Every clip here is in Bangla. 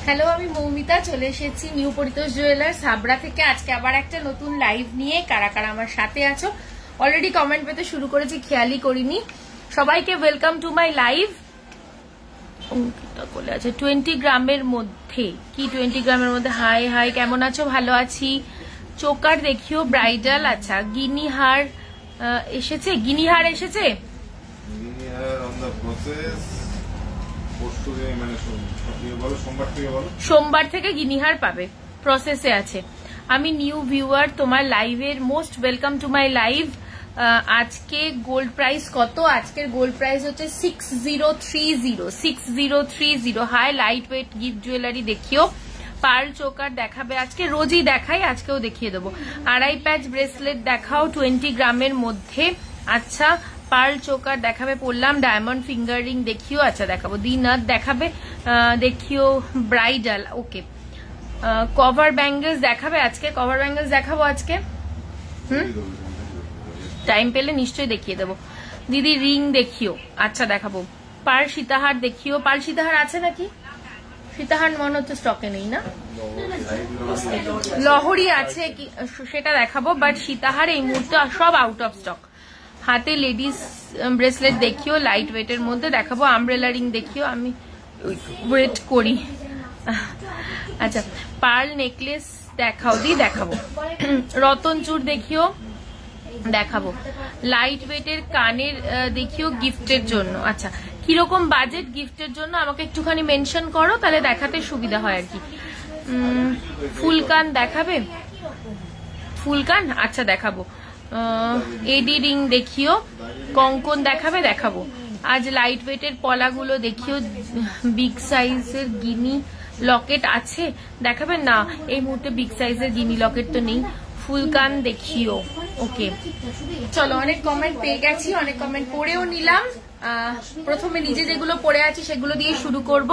হ্যালো, আমি মৌমিতা চলে এসেছি নিউ পরিতোষ জুয়েলার্স হাবড়া থেকে। আজকে আবার একটা নতুন লাইভ নিয়ে। কারা কারা আমার সাথে আছো অলরেডি কমেন্ট পেতে শুরু করেছি, খেয়ালই করিনি। সবাইকে welcome to my live. Ankita বলে আছে 20 গ্রামের মধ্যে, কি 20 গ্রামের মধ্যে? হাই হাই, কেমন আছো? ভালো আছি। চোকার দেখিও ব্রাইডাল। আচ্ছা, গিনিহার এসেছে? গিনিহার এসেছে? সোমবার থেকে গিনিহার পাবে, প্রসেসে আছে। আমি নিউ ভিউয়ার তোমার লাইভের, most welcome to my live. আজকে গোল্ড প্রাইস কত? আজকের গোল্ড প্রাইস হচ্ছে 6030। Hi, light weight gift jewellery দেখিও। পার্ল চোকার দেখাবে আজকে, রোজই দেখাই, আজকেও দেখিয়ে দেবো। আড়াই প্যাচ ব্রেসলেট দেখাও 20 গ্রামের মধ্যে। আচ্ছা, পার্ল চোকার দেখাবে, পড়লাম। ডায়মন্ড ফিঙ্গার রিং দেখিও। আচ্ছা, দেখাবো। দিনাথ দেখাবে, দেখিও ব্রাইডাল। ওকে, কভার ব্যাঙ্গেলস দেখাবে আজকে। কভার ব্যাঙ্গেলস দেখাবো আজকে। টাইম পেলে নিশ্চয়ই দেখিয়ে দেবো। দিদি রিং দেখিও। আচ্ছা, দেখাবো। পার সীতাহার দেখিও। পার সীতাহার আছে নাকি? সীতাহার মনে হচ্ছে স্টকে নেই না? লহরি আছে কি সেটা দেখাবো, বাট সীতাহার এই মুহূর্তে সব আউট অফ স্টক। হাতে লেডিস ব্রেসলেট দেখিও, লাইট ওয়েটের মধ্যে দেখাবো। আমব্রেলা রিং দেখিও, আমি ওয়েট করি। আচ্ছা, পার্ল নেকলেস দেখাও, দেখাবো। রতন চূড় দেখিও, দেখাবো। লাইট ওয়েটের কানের দেখিও গিফটের জন্য। আচ্ছা, কিরকম বাজেট গিফটের জন্য আমাকে একটুখানি মেনশন করো, তাহলে দেখাতে সুবিধা হয় আর কি। ফুলকান দেখাবে? ফুলকান আচ্ছা, দেখাবো। এডি রিং দেখিও। কঙ্কন দেখাবে? দেখাবো। আজ লাইট ওয়েটের পলাগুলো দেখিও। বিগ সাইজের গিনি লকেট আছে? দেখাবেন না, এই মুহূর্তে বিগ সাইজের গিনি লকেট তো নেই। ফুলকান দেখিও। ওকে, চলো, অনেক কমেন্ট পেয়ে গেছি, অনেক কমেন্ট পড়েও নিলাম। প্রথমে নিজে যেগুলো পড়ে আছি সেগুলো দিয়ে শুরু করব।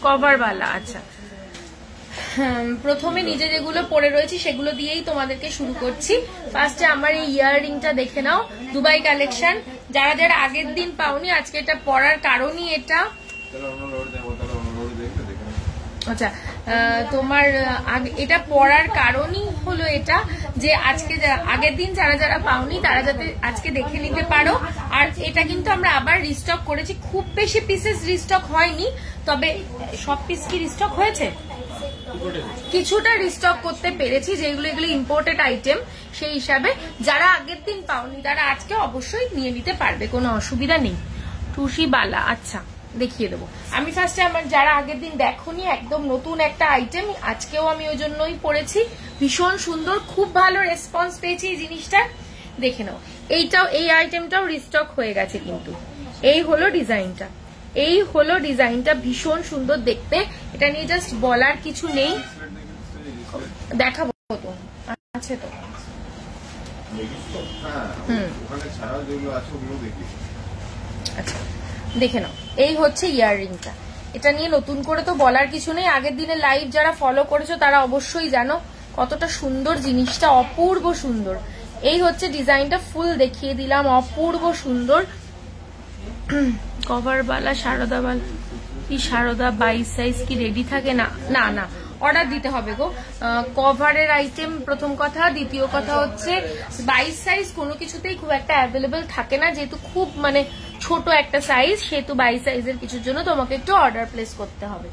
কভারওয়ালা। আচ্ছা, প্রথমে নিজে যেগুলো পরে রয়েছি সেগুলো দিয়েই তোমাদেরকে শুরু করছি। ফার্স্টে আমার এই ইয়াররিংটা দেখে নাও, দুবাই কালেকশন। যারা যারা আগের দিন পাওনি, আজকে এটা পরার কারণই এটা। আচ্ছা, তোমার এটা পরার কারণই হলো এটা যে আজকে আগের দিন যারা যারা পাওনি তারা যাতে আজকে দেখে নিতে পারো। আর এটা কিন্তু আমরা আবার রিস্টক করেছি, খুব বেশি পিসেস রিস্টক হয়নি, তবে সব পিস কি রিস্টক হয়েছে? কিছুটা রিস্টক করতে পেরেছি, যেগুলো এগুলো ইম্পোর্টেড আইটেম। সেই হিসাবে যারা আগের দিন পাওনি তারা আজকে অবশ্যই নিয়ে নিতে পারবে, কোনো অসুবিধা নেই। টুসি বালা। আচ্ছা, দেখিয়ে দেবো। আমি ফার্স্টে আমার যারা আগের দিন দেখোনি, একদম নতুন একটা আইটেম, আজকেও আমি ওই জন্যই পরেছি। ভীষণ সুন্দর, খুব ভালো রেসপন্স পেয়েছি এই জিনিসটা। দেখে নাও, এইটাও, এই আইটেমটাও রিস্টক হয়ে গেছে কিন্তু। এই হলো ডিজাইনটা, এই হলো ডিজাইনটা, ভীষণ সুন্দর দেখতে। এটা নিয়ে জাস্ট বলার কিছু নেই। দেখাবো তো, আছে তো। আচ্ছা, দেখে নাও, এই হচ্ছে ইয়াররিংটা। এটা নিয়ে নতুন করে তো বলার কিছু নেই। আগের দিনে লাইভ যারা ফলো করেছো তারা অবশ্যই জানো কতটা সুন্দর জিনিসটা, অপূর্ব সুন্দর। এই হচ্ছে ডিজাইনটা, ফুল দেখিয়ে দিলাম, অপূর্ব সুন্দর। কভারওয়ালা সারদা বালা, কি সারদা 22 সাইজ কি রেডি থাকে? না না না, অর্ডার দিতে হবে গো। কভারের আইটেম প্রথম কথা, দ্বিতীয় কথা হচ্ছে 22 সাইজ কোনো কিছুতেই খুব একটা অ্যাভেলেবেল থাকে না, যেহেতু খুব মানে ছোট একটা সাইজ, সেহেতু 22 সাইজের কিছুর জন্য তোমাকে একটু অর্ডার প্লেস করতে হবে।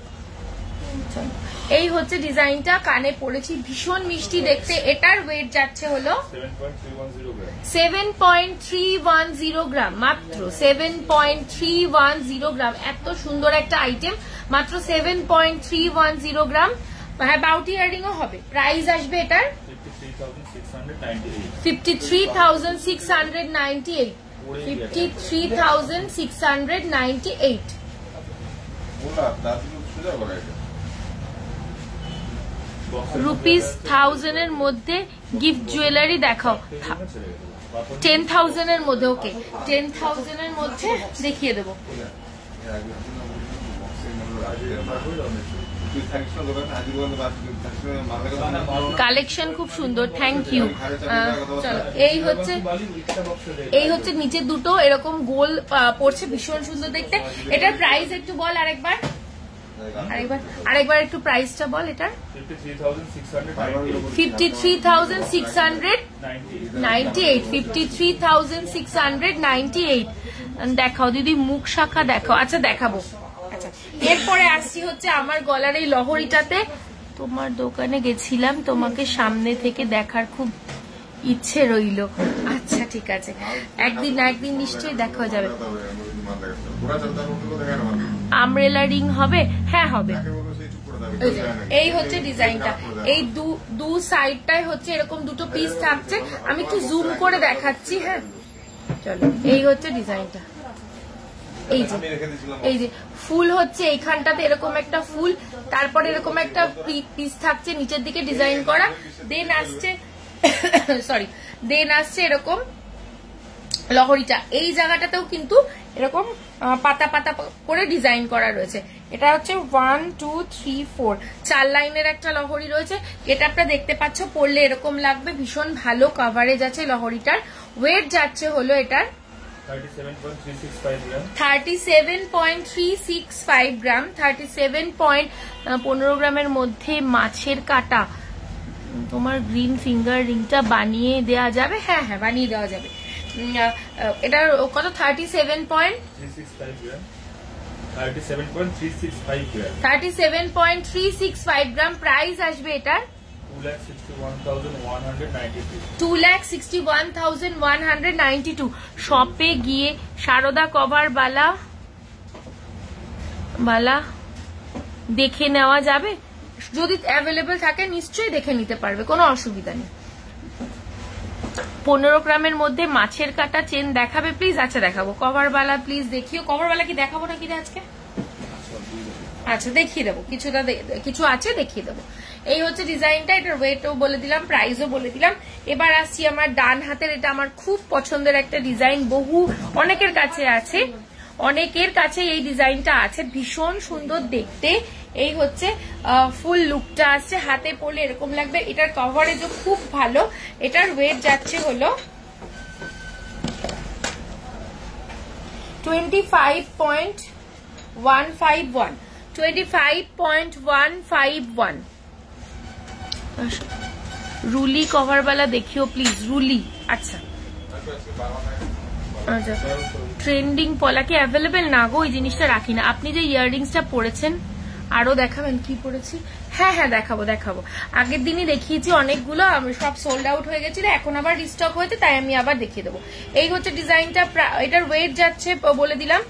এই হচ্ছে ডিজাইনটা, কানে পড়েছি, ভীষণ মিষ্টি দেখতে। এটার ওয়েট যাচ্ছে হলো 7.310 গ্রাম, মাত্র 7.310 গ্রাম। এত সুন্দর একটা আইটেম, মাত্র 7.310 গ্রাম। হ্যাঁ, বাউটি ইয়ারিংও হবে। প্রাইস আসবে এটার 53,698, 53,698 রুপিস। 1000 এর মধ্যে গিফট জুয়েলারি দেখাও। 10,000 এর মধ্যে, ওকে 10,000 এর মধ্যে দেখিয়ে দেবো। কালেকশন খুব সুন্দর, থ্যাংক ইউ। চলো, এই হচ্ছে নিচে দুটো এরকম গোল পড়ছে, ভীষণ সুন্দর দেখতে। এটার প্রাইস একটু বল আরেকবার একটু প্রাইসটা বল। এটার 53,698, 53,698। দেখাও দিদি, মুখ শাখা দেখাও। আচ্ছা দেখাবো। আচ্ছা, এরপরে আসছি হচ্ছে আমার গলার এই লহরিটাতে। তোমার দোকানে গেছিলাম, তোমাকে সামনে থেকে দেখার খুব ইচ্ছে রইল। আচ্ছা ঠিক আছে, একদিন না একদিন নিশ্চয়ই দেখা যাবে। আমব্রেলা রিং হবে? হ্যাঁ হবে। এই হচ্ছে ডিজাইনটা, এই দু সাইডটায় হচ্ছে এরকম দুটো পিস থাকছে। আমি একটু জুম করে দেখাচ্ছি। হ্যাঁ চলো, এই হচ্ছে ডিজাইনটা। এই যে ফুল হচ্ছে এইখানটাতে এরকম একটা ফুল, তারপরে এরকম একটা পিস থাকছে নিচের দিকে ডিজাইন করা। দেন আসছে এরকম লহরিটা। এই জায়গাটাতেও কিন্তু এরকম পাতা পাতা করে ডিজাইন করা রয়েছে। এটা হচ্ছে 1 2 3 4 4 লাইনের একটা লহরি রয়েছে। এটা আপনারা দেখতে পাচ্ছ, পরলে এরকম লাগবে। ভীষণ ভালো কভারেজ আছে লহরিটার। ওয়েট যাচ্ছে হলো এটার 37.365 গ্রাম। 37.15 গ্রামের মধ্যে মাছের কাটা। তোমার গ্রিন ফিঙ্গার রিংটা বানিয়ে দেওয়া যাবে? হ্যাঁ হ্যাঁ, বানিয়ে দেওয়া যাবে। এটার কত? 37.365 গ্রাম। প্রাইস আসবে এটার 2,61,192। শপে গিয়ে সারদা কভার বালা দেখে নেওয়া যাবে? যদি অ্যাভেলেবেল থাকে নিশ্চয়ই দেখে নিতে পারবে, কোনো অসুবিধা নেই। 15 গ্রামের মধ্যে মাছের কাটা চেন দেখাবে প্লিজ? আচ্ছা দেখাবো। কভার বালা প্লিজ দেখিও। কভার বালা কি দেখাবো নাকি আজকে? আচ্ছা দেখিয়ে দেবো, কিছু আছে দেখিয়ে দেবো। এই হচ্ছে ডিজাইনটা। এটার ওয়েটও বলে দিলাম, প্রাইসও বলে দিলাম। এবার আসছি আমার ডান হাতের। এটা আমার খুব পছন্দের একটা ডিজাইন, অনেকের কাছে এই ডিজাইনটা আছে। ভীষণ সুন্দর দেখতে। এই হচ্ছে ফুল লুকটা আসছে, হাতে পরলে এরকম লাগবে। এটার কভারেজও খুব ভালো। এটার ওয়েট যাচ্ছে হলো 25.151। রুলি কভারওয়ালা দেখিও প্লিজ, রুলি। আচ্ছা আচ্ছা, ট্রেন্ডিং পলা কি অ্যাভেলেবেল? না গো, ওই জিনিসটা রাখি না। আপনি যে ইয়াররিংসটা পরেছেন আরো দেখাবেন? কি পরেছি? হ্যাঁ হ্যাঁ দেখাবো। আগের দিনই দেখিয়েছি অনেকগুলো, সব সোল্ড আউট হয়ে গেছিল, এখন আবার রিস্টক হয়েছে, তাই আমি আবার দেখিয়ে দেবো। এই হচ্ছে ডিজাইনটা। এটার ওয়েট যাচ্ছে বলে দিলাম।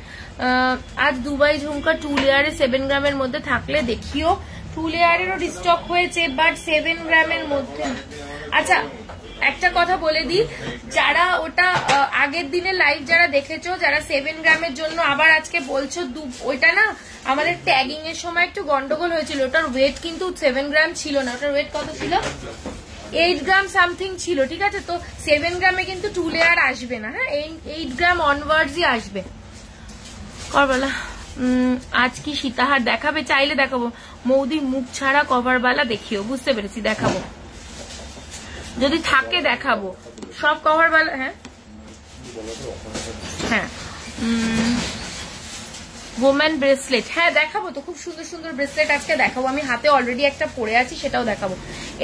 আজ দুবাই ঝুমকা 2 লেয়ারে 7 গ্রামের মধ্যে থাকলে দেখিও। 2 লেয়ারেরও রিস্টক হয়েছে, বাট 7 গ্রামের মধ্যে। আচ্ছা একটা কথা বলে দিই, যারা ওটা আগের দিনের লাইভ যারা দেখেছো, যারা 7 গ্রামের জন্য আবার আজকে বলছো, ওইটা না আমাদের ট্যাগিং এর সময় একটু গন্ডগোল হয়েছিল। ওটার ওয়েট কিন্তু 7 গ্রাম ছিল না, ওটার ওয়েট কত ছিল? 8 গ্রাম সামথিং ছিল। ঠিক আছে, তো 7 গ্রামে কিন্তু 2 লেয়ার আসবে না। হ্যাঁ, 8 গ্রাম অনওয়ার্ডসই আসবে। করবালা আজ কি সীতাহার দেখাবে? চাইলে দেখাবো। মৌদি মুখ ছাড়া কভারবালা দেখিও। বুঝতে পেরেছি, দেখাবো, যদি থাকে দেখাবো। সব কভারবালা। হ্যাঁ হ্যাঁ, ওমেন ব্রেসলেট। হ্যাঁ দেখাবো তো, খুব সুন্দর সুন্দর ব্রেসলেট আজকে দেখাবো। আমি হাতে অলরেডি একটা পরে আছি, সেটাও দেখাবো।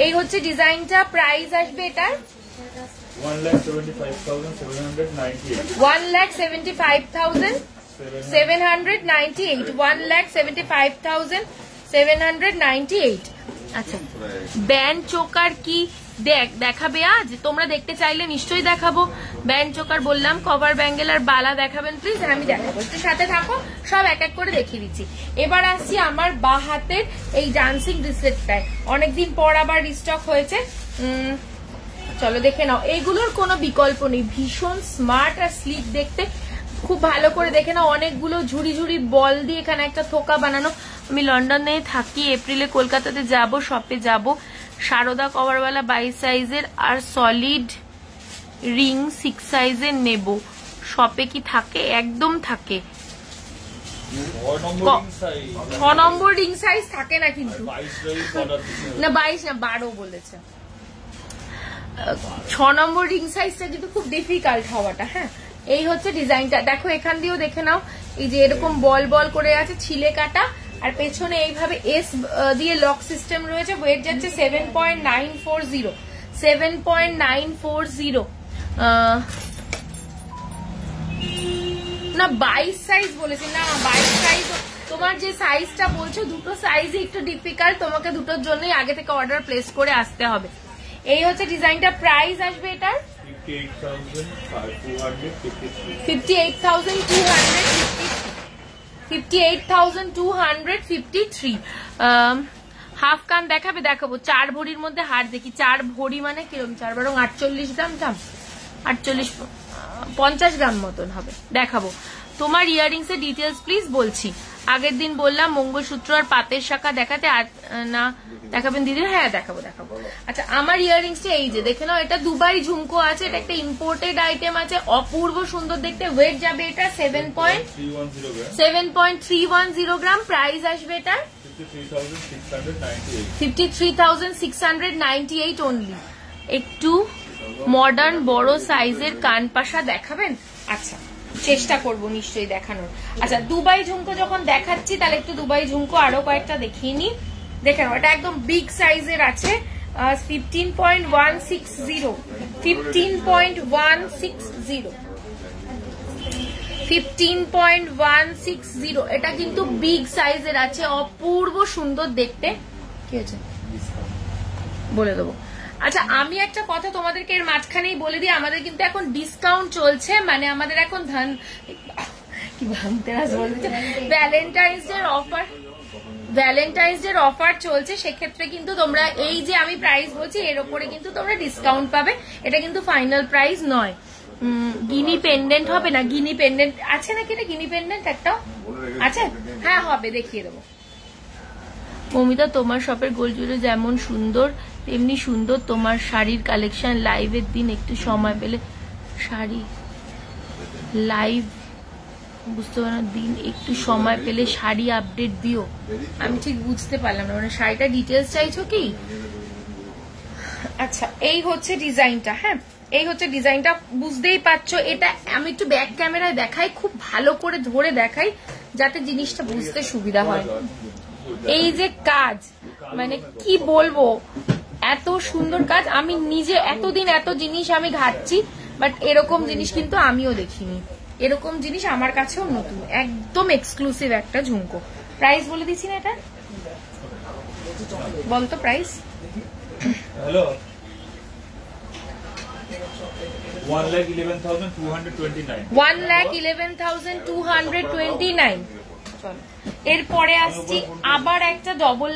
এই হচ্ছে ডিজাইনটা। প্রাইস আসবে এটার 1,75,798। 1,75,798 798। আচ্ছা, ব্যান্ড চোকার কি দেখাবে আজ? তোমরা দেখতে চাইলে নিশ্চয়ই দেখাবো। ব্যান্ড চোকার বললাম, কভার ব্যাঙ্গেল আর বালা দেখাবেন প্লিজ? আমি দেখাবো, একটু সাথে থাকো, সব এক এক করে দেখিয়ে দিচ্ছি। এবার আসছি আমার বা হাতের এই ডান্সিং ব্রেসলেটটায়, অনেকদিন পর আবার রিস্টক হয়েছে। চলো দেখে নাও, এইগুলোর কোনো বিকল্প নেই, ভীষণ স্মার্ট আর স্লিক দেখতে, খুব ভালো করে দেখে নাও। অনেকগুলো ঝুড়ি ঝুড়ি বল দিয়ে এখানে একটা থোকা বানানো। আমি লন্ডনে থাকি, এপ্রিলে কলকাতাতে যাব, শপে যাব, সারদা কভারওয়ালা 22 সাইজের আর সলিড রিং 6 সাইজের নেব। শপে কি থাকে? একদম থাকে। 6 নম্বর রিং সাইজ থাকে না কিন্তু, না 22 না 12 বলেছে। 6 নম্বর রিং সাইজটা কিন্তু খুব ডিফিকাল্ট হওয়াটা। হ্যাঁ, এই হচ্ছে ডিজাইনটা, দেখো এখান দিয়েও দেখে নাও, এই যে এরকম বল বল করে আছে, ছিলে কাটা, আর পেছনে এইভাবে এস দিয়ে লক সিস্টেম রয়েছে। ওয়েট যাচ্ছে 7.940, 7.940 না 22 সাইজ বলেছি না, 22 সাইজ। তোমার যে সাইজটা বলছো, দুটো সাইজই একটু ডিফিকাল্ট, তোমাকে দুটোর জন্যই আগে থেকে অর্ডার প্লেস করে আসতে হবে। এই হচ্ছে ডিজাইনটা, প্রাইস আসবে এটার 58,253। হাফ কান দেখাবে? দেখাবো। 4 ভরির মধ্যে হার দেখি। 4 ভরি মানে কিরকম? 4 বারং 48 গ্রাম, 50 গ্রাম মতন হবে। দেখাবো। তোমার ইয়াররিংস এর ডিটেলস প্লিজ বলছি। আগের দিন বললাম মঙ্গলসূত্র আর পাতের শাখা দেখাতে, আর না দেখাবেন দিদি? হ্যাঁ দেখাবো। আচ্ছা, আমার ইয়াররিংসটা এই যে দেখে নাও, এটা দুবাই ঝুমকো আছে, এটা একটা ইম্পোর্টেড আইটেম আছে, অপূর্ব সুন্দর দেখতে। ওয়েট যাবে এটা 7.310 গ্রাম। প্রাইস আসবে এটা 53,698 অনলি। একটু মডার্ন বড় সাইজের কানপাশা দেখাবেন? আচ্ছা, চেষ্টা করবো নিশ্চয়ই দেখানোর। আচ্ছা, দুবাই ঝুমকো যখন দেখাচ্ছি, তাহলে একটু দুবাই ঝুমকো আরো কয়েকটা দেখিয়ে নি। দেখে নাও, এটা একদম বিগ সাইজের আছে, 15.160, 15.160, এটা কিন্তু বিগ সাইজের আছে, অপূর্ব সুন্দর দেখতে। কি হয়েছে বলে দেবো। আচ্ছা, আমি একটা কথা তোমাদেরকে এর মাঝখানেই বলে দিই, আমাদের কিন্তু এখন ডিসকাউন্ট চলছে, মানে আমাদের এখন ভ্যালেন্টাইন্স ডে অফার চলছে। সেক্ষেত্রে কিন্তু তোমরা এই যে আমি প্রাইস বলছি, এর উপরে কিন্তু তোমরা ডিসকাউন্ট পাবে। এটা কিন্তু ফাইনাল প্রাইস নয়। গিনি পেন্ডেন্ট হবে না? গিনি পেন্ডেন্ট আছে নাকি? এটা গিনি পেন্ডেন্ট একটা আছে? হ্যাঁ হবে, দেখিয়ে দেবো। মমিতা, তোমার শপের গোল্ড জুয়েলারি যেমন সুন্দর তেমনি সুন্দর তোমার শাড়ির কালেকশন। লাইভের দিন একটু সময় পেলে শাড়ি লাইভ, বুঝতে পারো দিন একটু সময় পেলে শাড়ি আপডেট দিও। আমি ঠিক বুঝতে পারলাম না, মানে শাড়িটা ডিটেলস চাইছো কি? আচ্ছা, এই হচ্ছে ডিজাইনটা। হ্যাঁ, এই হচ্ছে ডিজাইনটা, বুঝতেই পারছো। এটা আমি একটু ব্যাক ক্যামেরায় দেখাই, খুব ভালো করে ধরে দেখাই, যাতে জিনিসটা বুঝতে সুবিধা হয়। এই যে কাজ, মানে কি বলবো, এত সুন্দর কাজ। আমি নিজে এতদিন এত জিনিস আমি ঘাটছি, বাট এরকম জিনিস কিন্তু আমিও দেখিনি। এরকম জিনিস আমার কাছেও নতুন, একদম এক্সক্লুসিভ একটা ঝুমকো। প্রাইস বলে দিচ্ছি না, এটা বলতো প্রাইস? হ্যালো, 1,11,229। 1,11,229। এরপরে আসছি আবার একটা ডবল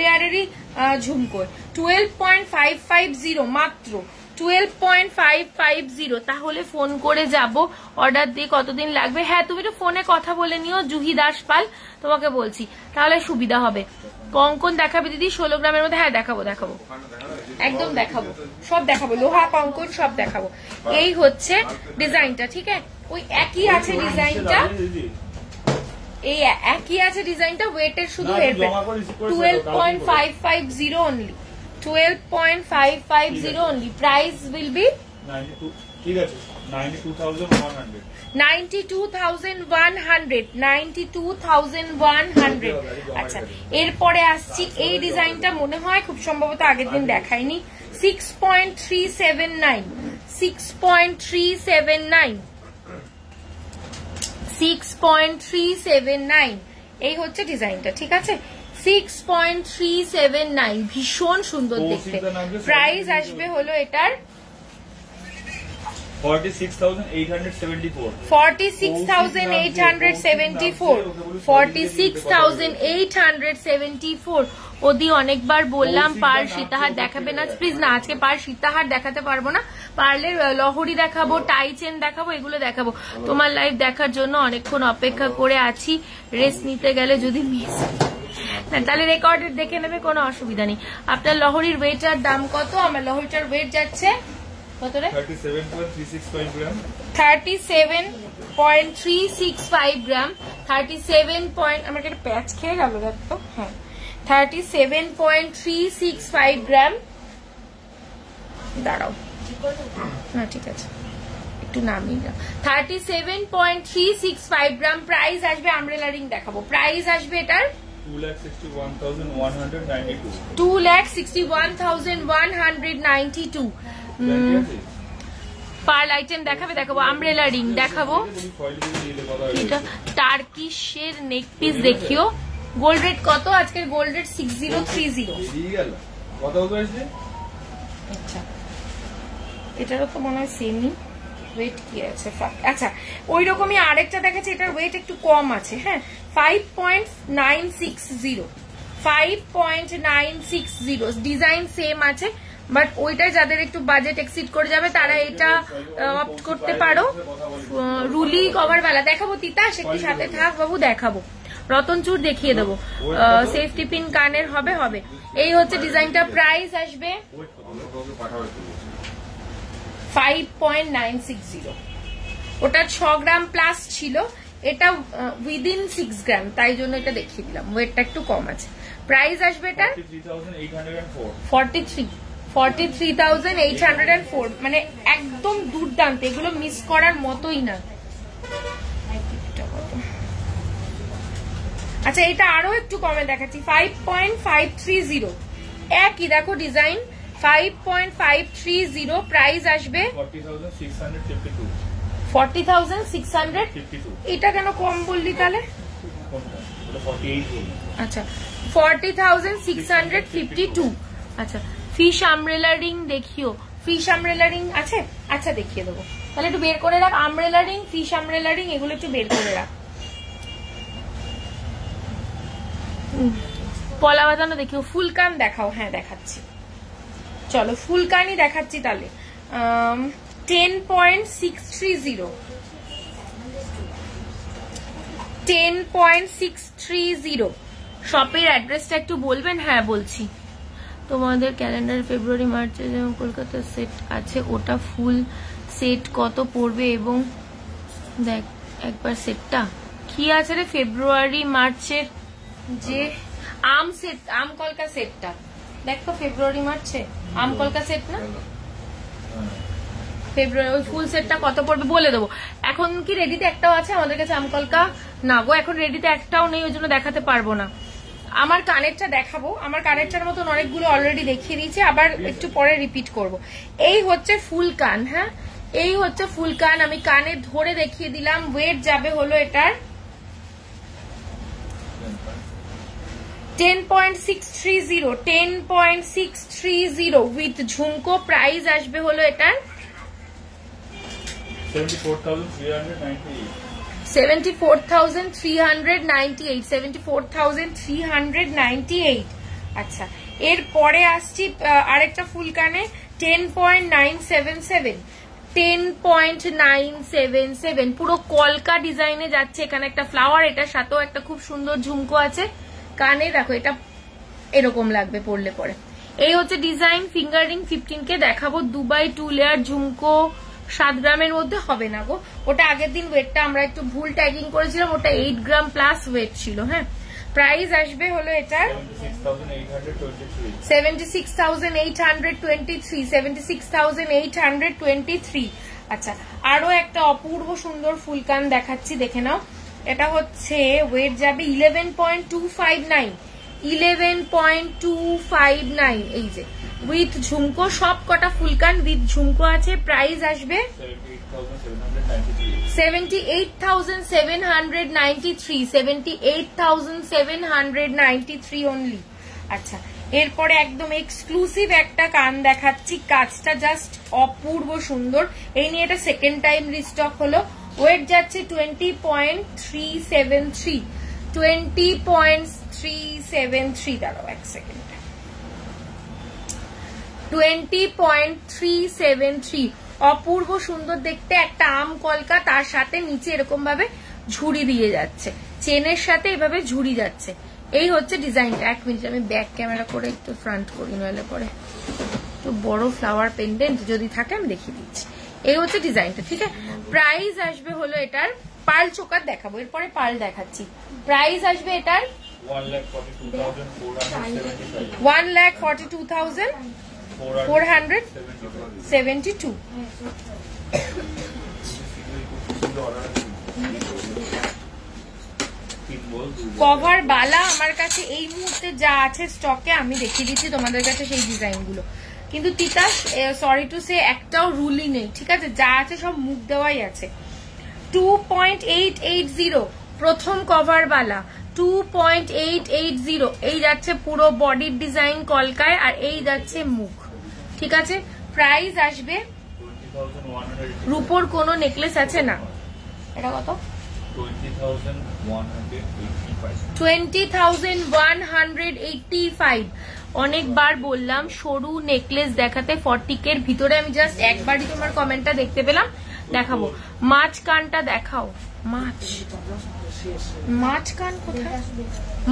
লেয়ারেরই ঝুমকো, 12.550 মাত্র, 12.550। তাহলে ফোন করে যাব, অর্ডার দিয়ে কতদিন লাগবে? হ্যাঁ, তুমি তো ফোনে কথা বলে নিও, জুহি দাস পাল, তোমাকে বলছি, তাহলে সুবিধা হবে। কঙ্কন দেখাবে দিদি 16 গ্রামের মধ্যে? হ্যাঁ দেখাবো, একদম দেখাবো, সব দেখাবো, লোহা কঙ্কন সব দেখাবো। এই হচ্ছে ডিজাইনটা, ঠিক আছে? ওই একই আছে ডিজাইনটা, এই একই আছে ডিজাইনটা, ওয়েটের শুধু হেরফের। 12.550 only, 12.550 only. Price will be 92,100। 92,100। আচ্ছা, এরপরে আসছি এই ডিজাইনটা, মনে হয় খুব সম্ভবত আগের দিন দেখাইনি। 6.379, 6.379, এই হচ্ছে ডিজাইনটা, ঠিক আছে। 6.379, ভীষণ সুন্দর দেখতে। প্রাইস আসবে হলো এটার 46,874 46,874 ওদি অনেকবার বললাম পার সীতাহার দেখাবে না, প্লিজ না, আজকে পার সীতাহার দেখাতে পারবো না। পারলে লহরি দেখাবো, টাই চেন দেখাবো, এগুলো দেখাবো। তোমার লাইভ দেখার জন্য অনেকক্ষণ অপেক্ষা করে আছি, রেস্ট নিতে গেলে যদি মিস তাহলে রেকর্ডেড দেখে নেবে, কোনো অসুবিধা নেই। আপনার লহরির ওয়েটার দাম কত? আমার লহরিটার ওয়েট যাচ্ছে কত রে? 37.365 গ্রাম। 37.365 গ্রাম। 37 আমার একটা প্যাচ খেয়ে গেল দেখতো। হ্যাঁ, 37.365 গ্রাম। দাঁড়াও, না ঠিক আছে, একটু নামিয়ে দাও। 37.365 গ্রাম। প্রাইস আসবে, আমব্রেলা রিং দেখাবো। প্রাইস আসবে এটার 2,61,192 2,61,192। পার্ল আইটেম দেখাবো, আমব্রেলা রিং দেখাবো। এটা টার্কিশের নেক পিস দেখিও। গোল্ড রেট কত আজকের? Gold rate 6030। আচ্ছা, এটারও তো মনে হয় সেমই ওয়েট কি আছে। আচ্ছা, ওই রকমই আরেকটা দেখাচ্ছে, এটার ওয়েট একটু কম আছে। হ্যাঁ, 5.960 5.960। ডিজাইন সেম আছে, বাট ওইটা যাদের একটু বাজেট এক্সিড করে যাবে তারা এটা অপ্ট করতে পারো। রুলি কভার বালা দেখাবো। তিতাস একটু সাথে থাক বাবু, দেখাবো। রতনচুর দেখিয়ে দেবো। সেফটি পিন কানের হবে। এই হচ্ছে ডিজাইনটা। প্রাইস আসবে 5.960। ওটা 6 গ্রাম প্লাস ছিল, এটা উইদিন 6 গ্রাম, তাই জন্য এটা দেখিয়ে দিলাম। ওয়েটটা একটু কম আছে। প্রাইস আসবে এটা 43,804। মানে একদম দুর্দান্ত, এগুলো মিস করার মতোই না। আচ্ছা, এটা আরো একটু কমে দেখাচ্ছি, 5.530। একই দেখো ডিজাইন, 5.530। প্রাইস আসবে 40,652। এটা কেন কম বললি তাহলে? আচ্ছা, 40,652। আচ্ছা, ফিশ আমব্রেলা রিং দেখিও। ফিশ আমব্রেলা রিং আছে? আচ্ছা, দেখিয়ে দেবো। তাহলে একটু বের করে রাখ। Umbrella ring, fish umbrella ring, এগুলো একটু বের করে রাখ। পলা বাঁধানো দেখিও। ফুলকান দেখাও। হ্যাঁ, দেখাচ্ছি, চলো ফুলকানই দেখাচ্ছি তাহলে। 10.630 10.630। শপের অ্যাড্রেসটা একটু বলবেন? হ্যাঁ বলছি। তোমাদের ক্যালেন্ডার ফেব্রুয়ারি মার্চে যেমন কলকাতার সেট আছে, ওটা ফুল সেট কত পড়বে? এবং দেখ একবার সেটটা কি আছে রে, ফেব্রুয়ারি মার্চের যে আম সেট, আম কলকা সেটটা দেখো। ফেব্রুয়ারি মার্চে আম কলকা সেট না, ফেব্রুয়ারি ওই ফুল সেটটা কত পড়বে বলে দেবো। এখন কি রেডিতে একটাও আছে আমাদের কাছে আম কলকা? না গো, এখন রেডিতে একটাও নেই, ওই জন্য দেখাতে পারবো না। আমার কানেরটা দেখাবো। আমার কানেরটার মতন অনেকগুলো অলরেডি দেখিয়ে দিয়েছি, আবার একটু পরে রিপিট করব। এই হচ্ছে ফুল কান। হ্যাঁ, এই হচ্ছে ফুল কান। আমি কানে ধরে দেখিয়ে দিলাম। ওয়েট যাবে হলো এটার 10.630 10.630 উইথ ঝুমকো। প্রাইস আসবে হলো এটার 74,398 74,398। আচ্ছা, এরপরে আসছি আরেকটা ফুল কানে 10.977 10.977 পুরো কলকা ডিজাইনে যাচ্ছে। এখানে একটা ফ্লাওয়ার, এটার সাথেও একটা খুব সুন্দর ঝুমকো আছে। কানে দেখো, এটা এরকম লাগবে পরলে পরে। এই হচ্ছে ডিজাইন। ফিঙ্গার রিং 15K দেখাবো। দুবাই 2 লেয়ার ঝুমকো 7 গ্রামের মধ্যে হবে না গো। ওটা আগের দিন ওয়েটটা আমরা একটু ভুল ট্যাগিং করেছিলাম, ওটা 8 গ্রাম প্লাস ওয়েট ছিল। হ্যাঁ, প্রাইস আসবে হলো এটার 76,823 76,823। আচ্ছা, আরো একটা অপূর্ব সুন্দর ফুলকান দেখাচ্ছি, দেখে নাও। এটা হচ্ছে ওয়েট যাবে 11.259 11.259। এই যে উইথ ঝুমকো, সব কটা ফুলকান উইথ ঝুমকো আছে। প্রাইস আসবে 78,793 78,793, 78,793 অনলি। আচ্ছা, এরপরে একদম এক্সক্লুসিভ একটা কান দেখাচ্ছি, কাজটা জাস্ট অপূর্ব সুন্দর। এই নিয়ে এটা সেকেন্ড টাইম রিস্টক হলো। ওয়েট যাচ্ছে 20.373, 20.373। দাঁড়াও এক সেকেন্ড, 20.373। অপূর্ব সুন্দর দেখতে, একটা আম কলকা, তার সাথে নিচে এরকম ভাবে ঝুড়ি দিয়ে যাচ্ছে, চেনের সাথে এভাবে ঝুড়ি যাচ্ছে। এই হচ্ছে ডিজাইনটা। এক মিনিট আমি ব্যাক ক্যামেরা করে একটু ফ্রন্ট করি, নইলে পরে তো বড় ফ্লাওয়ার পেন্ডেন্ট যদি থাকে আমি দেখিয়ে দিচ্ছি। এই হচ্ছে ডিজাইনটা, ঠিক আছে। প্রাইস আসবে হলো এটার, পার্ল চোকার দেখাবো, এরপরে পার্ল দেখাচ্ছি। প্রাইস আসবে এটার 1,42,472। কভার বালা আমার কাছে এই মুহূর্তে যা আছে স্টকে আমি দেখিয়ে দিচ্ছি তোমাদের কাছে সেই ডিজাইন গুলো। কিন্তু তিতাস সরি টু সে একটাও রুলই নেই, ঠিক আছে, যা আছে সব মুখ দেওয়াই আছে। 2.880 প্রথম কভার বালা, 2.880। এই যাচ্ছে পুরো বডির ডিজাইন কলকায়, আর এই যাচ্ছে মুখ, ঠিক আছে। প্রাইস আসবে, রূপোর কোনো নেকলেস আছে না, এটা কত? 20,185। অনেকবার বললাম সরু নেকলেস দেখাতে 40K এর ভিতরে। আমি জাস্ট একবারই তোমার কমেন্টটা দেখতে পেলাম, দেখাবো। মাছ কানটা দেখাও। মাছ কান কোথায়?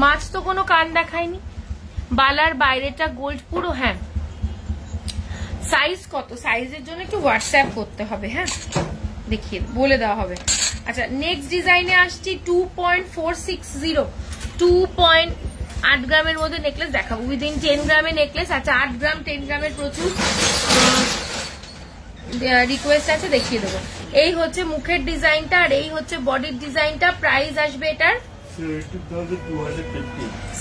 মাছ তো কোনো কান দেখায়নি। বালার বাইরেটা গোল্ড পুরো। হ্যাঁ, সাইজ কত? সাইজের জন্য একটু হোয়াটসঅ্যাপ করতে হবে, হ্যাঁ, দেখিয়ে বলে দেওয়া হবে। আচ্ছা, নেক্সট ডিজাইনে আসছি 2.460, 2.8 গ্রামের মধ্যে নেকলেস দেখাবো। উইদিন 10 গ্রামের নেকলেস। আচ্ছা, 8 গ্রাম 10 গ্রামের প্রচুর রিকোয়েস্ট আছে, দেখিয়ে দেবো। এই হচ্ছে মুখের ডিজাইনটা, আর এই হচ্ছে বডির ডিজাইনটা। প্রাইস আসবে এটার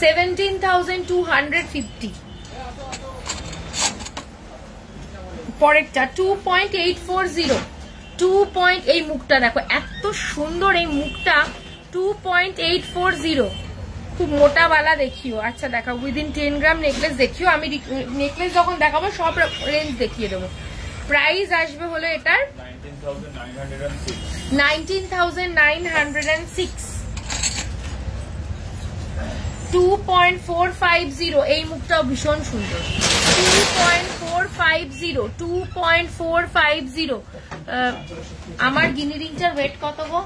17,250। পরেরটা 2.840, 2. এই মুখটা দেখো, এত সুন্দর এই মুখটা। 2.840, খুব মোটা বালা দেখিও। আচ্ছা দেখাও, উইদিন 10 গ্রাম নেকলেস দেখিও। আমি নেকলেস যখন দেখাবো সব রেঞ্জ দেখিয়ে দেবো। প্রাইস আসবে হলো এটার 19,906। 2.450, এই মুখটাও ভীষণ সুন্দর। 2.450, 2.450। আমার গিনি রিংটার ওয়েট কত গো?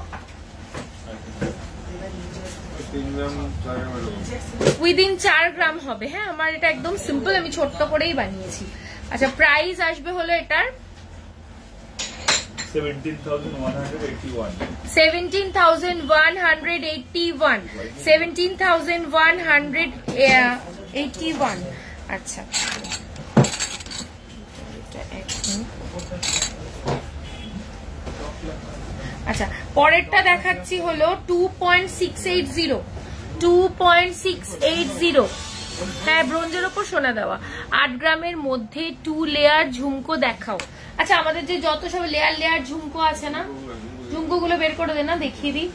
উইদিন 4 গ্রাম হবে। হ্যাঁ, আমার এটা একদম সিম্পল, আমি ছোট্ট করেই বানিয়েছি। আচ্ছা, প্রাইস আসবে হলো এটার 17,181। 17,181, 17,181। আচ্ছা, আচ্ছা, পরেরটা দেখাচ্ছি হলো 2.680, 2.680। হ্যাঁ, ব্রোঞ্জের ওপর সোনা দেওয়া, 8 গ্রামের মধ্যে 2 লেয়ার ঝুমকো দেখাও। আচ্ছা, আমাদের যে যত সব লেয়ার লেয়ার ঝুমকো আছে না, ঝুমকো গুলো বের করে দে না, দেখিয়ে দিই।